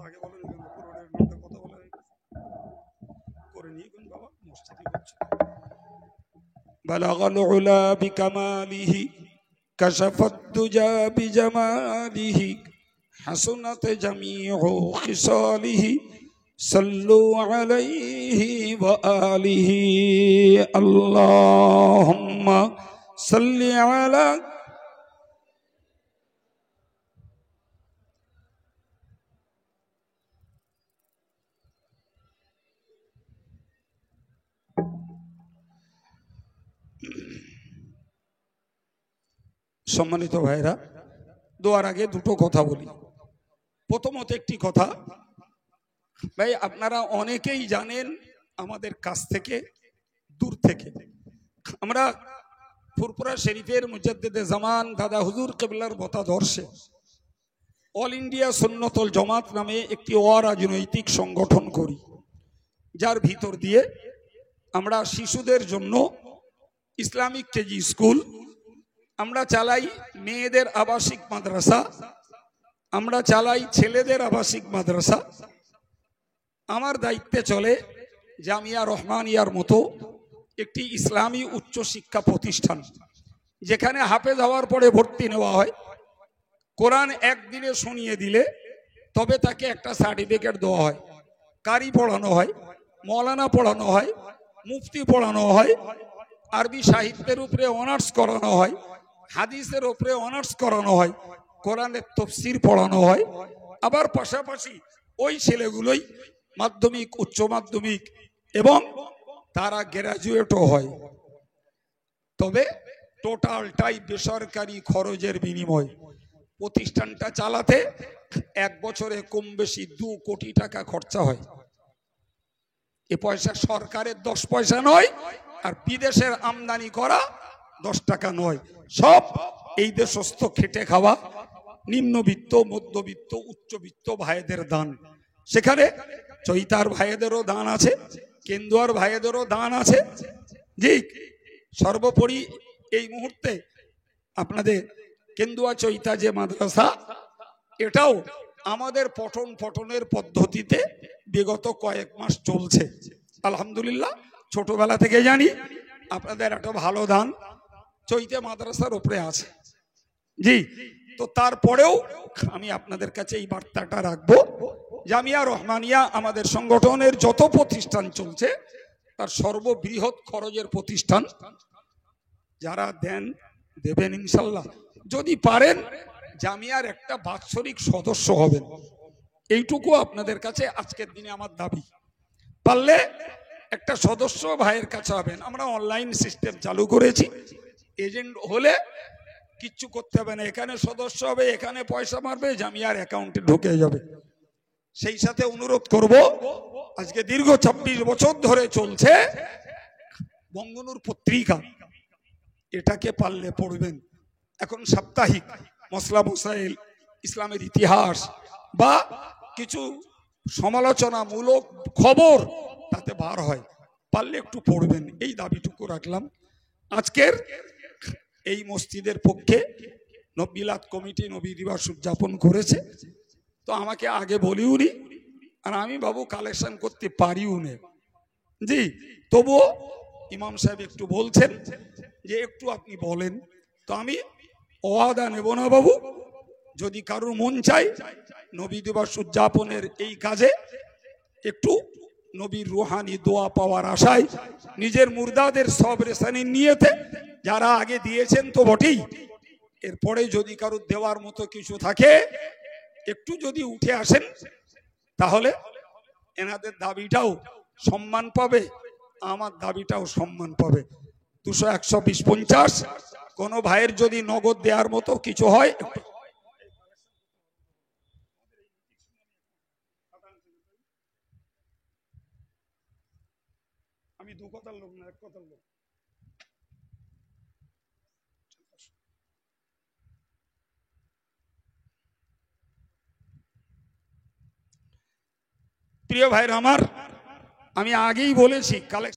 আগে বলেন কথা বলে করে নিয়ে বাবা মসজিদে করছে। بلغ العلا بكماله، كشف الدجى بجماله، حسنت جميع خصاله، صلوا عليه وآله. اللهم صل على সম্মানিত ভাইরা। দোয়ার আগে দুটো কথা বলি। প্রথমত একটি কথা, ভাই আপনারা অনেকেই জানেন আমাদের কাছ থেকে দূর থেকে আমরা ফুরফুরা শরীফের মুজাদ্দিদে জামান দাদা হুজুর কিবলার মতাদর্শে অল ইন্ডিয়া সুন্নতুল জামাত নামে একটি অরাজনৈতিক সংগঠন করি, যার ভিতর দিয়ে আমরা শিশুদের জন্য ইসলামিক কেজি স্কুল, আমরা চালাই মেয়েদের আবাসিক মাদ্রাসা, আমরা চালাই ছেলেদের আবাসিক মাদ্রাসা। আমার দায়িত্বে চলে জামিয়া রহমানিয়ার মতো একটি ইসলামী উচ্চ শিক্ষা প্রতিষ্ঠান, যেখানে হাফেজ হওয়ার পরে ভর্তি নেওয়া হয়। কোরআন একদিনে শুনিয়ে দিলে তবে তাকে একটা সার্টিফিকেট দেওয়া হয়। কারি পড়ানো হয়, মৌলানা পড়ানো হয়, মুফতি পড়ানো হয়, আরবি সাহিত্যের উপরে অনার্স করানো হয়, হাদিসের উপরে অনার্স করানো হয়, কোরআনের তাফসীর পড়ানো হয়। আবার পাশাপাশি ওই ছেলেগুলোই মাধ্যমিক, উচ্চ মাধ্যমিক এবং তারা গ্র্যাজুয়েটও হয়। তবে টোটালটাই বেসরকারি খরচের বিনিময়। প্রতিষ্ঠানটা চালাতে এক বছরে কম বেশি 2 কোটি টাকা খরচা হয়। এ পয়সা সরকারের 10 পয়সা নয়, আর বিদেশের আমদানি করা 10 টাকা নয়। সব এই দেশস্থ খেটে খাওয়া নিম্নবিত্ত, মধ্যবিত্ত, উচ্চবিত্ত ভাইদের দান। সেখানে চৈতার ভাইদেরও দান আছে, কেন্দুয়ার ভাইদেরও দান আছে। জি, সর্বোপরি এই মুহূর্তে আপনাদের কেন্দুয়া চৈতা যে মাদ্রাসা, এটাও আমাদের পঠনের পদ্ধতিতে বিগত কয়েক মাস চলছে। আলহামদুলিল্লাহ, ছোটবেলা থেকে জানি আপনাদের একটা ভালো দান চৈতে মাদ্রাসার উপরে আছে। জি, তো তারপরেও আমি আপনাদের কাছে এই বার্তাটা রাখবো, জামিয়া রহমানিয়া আমাদের সংগঠনের যত প্রতিষ্ঠান চলছে তার সর্ববৃহৎ খরচের প্রতিষ্ঠান। যারা দেন দেবেন ইনশাল্লাহ। যদি পারেন জামিয়ার একটা বাৎসরিক সদস্য হবেন, এইটুকু আপনাদের কাছে আজকের দিনে আমার দাবি। পারলে একটা সদস্য ভাইয়ের কাছে হবেন। আমরা অনলাইন সিস্টেম চালু করেছি, এজেন্ট হলে কিচ্ছু করতে হবে না, এখানে সদস্য হবে, এখানে পয়সা মারবে, জামিয়ার অ্যাকাউন্টে ঢুকে যাবে। সেই সাথে অনুরোধ করব, আজকে দীর্ঘ 26 বছর ধরে চলছে বঙ্গনুর পত্রিকা, এটাকে পারলে পড়বেন। এখন সাপ্তাহিক মসলা মসাইল, ইসলামের ইতিহাস বা কিছু সমালোচনামূলক খবর তাতে বার হয়, পারলে একটু পড়বেন, এই দাবিটুকু রাখলাম। আজকের এই মসজিদের পক্ষে মিলাদ কমিটি নবী দিবস উদযাপন করেছে, তো আমাকে আগে বলিও নি, আর আমি বাবু কালেকশন করতে পারিও না। জি, তবুও ইমাম সাহেব একটু বলছেন যে একটু আপনি বলেন, তো আমি ওয়াদা নেব না বাবু। যদি কারোর মন চাই নবী দিবস উদযাপনের এই কাজে একটু নবীর রুহানি দোয়া পাওয়ার আশায়, নিজের মুর্দাদের সব রেসানি নিয়েতে যারা আগে দিয়েছেন তো বটেই, এরপরে যদি কারোর দেওয়ার মতো কিছু থাকে একটু যদি উঠে আসেন, তাহলে এনাদের দাবিটাও সম্মান পাবে, আমার দাবিটাও সম্মান পাবে। 200, 120, 50 কোন ভাইয়ের যদি নগদ দেওয়ার মতো কিছু হয়, আমি 2 কথার লোক না, 1 কথার লোক। প্রিয় ভাইরা আমার, আমি আগেই বলেছি কালেকশন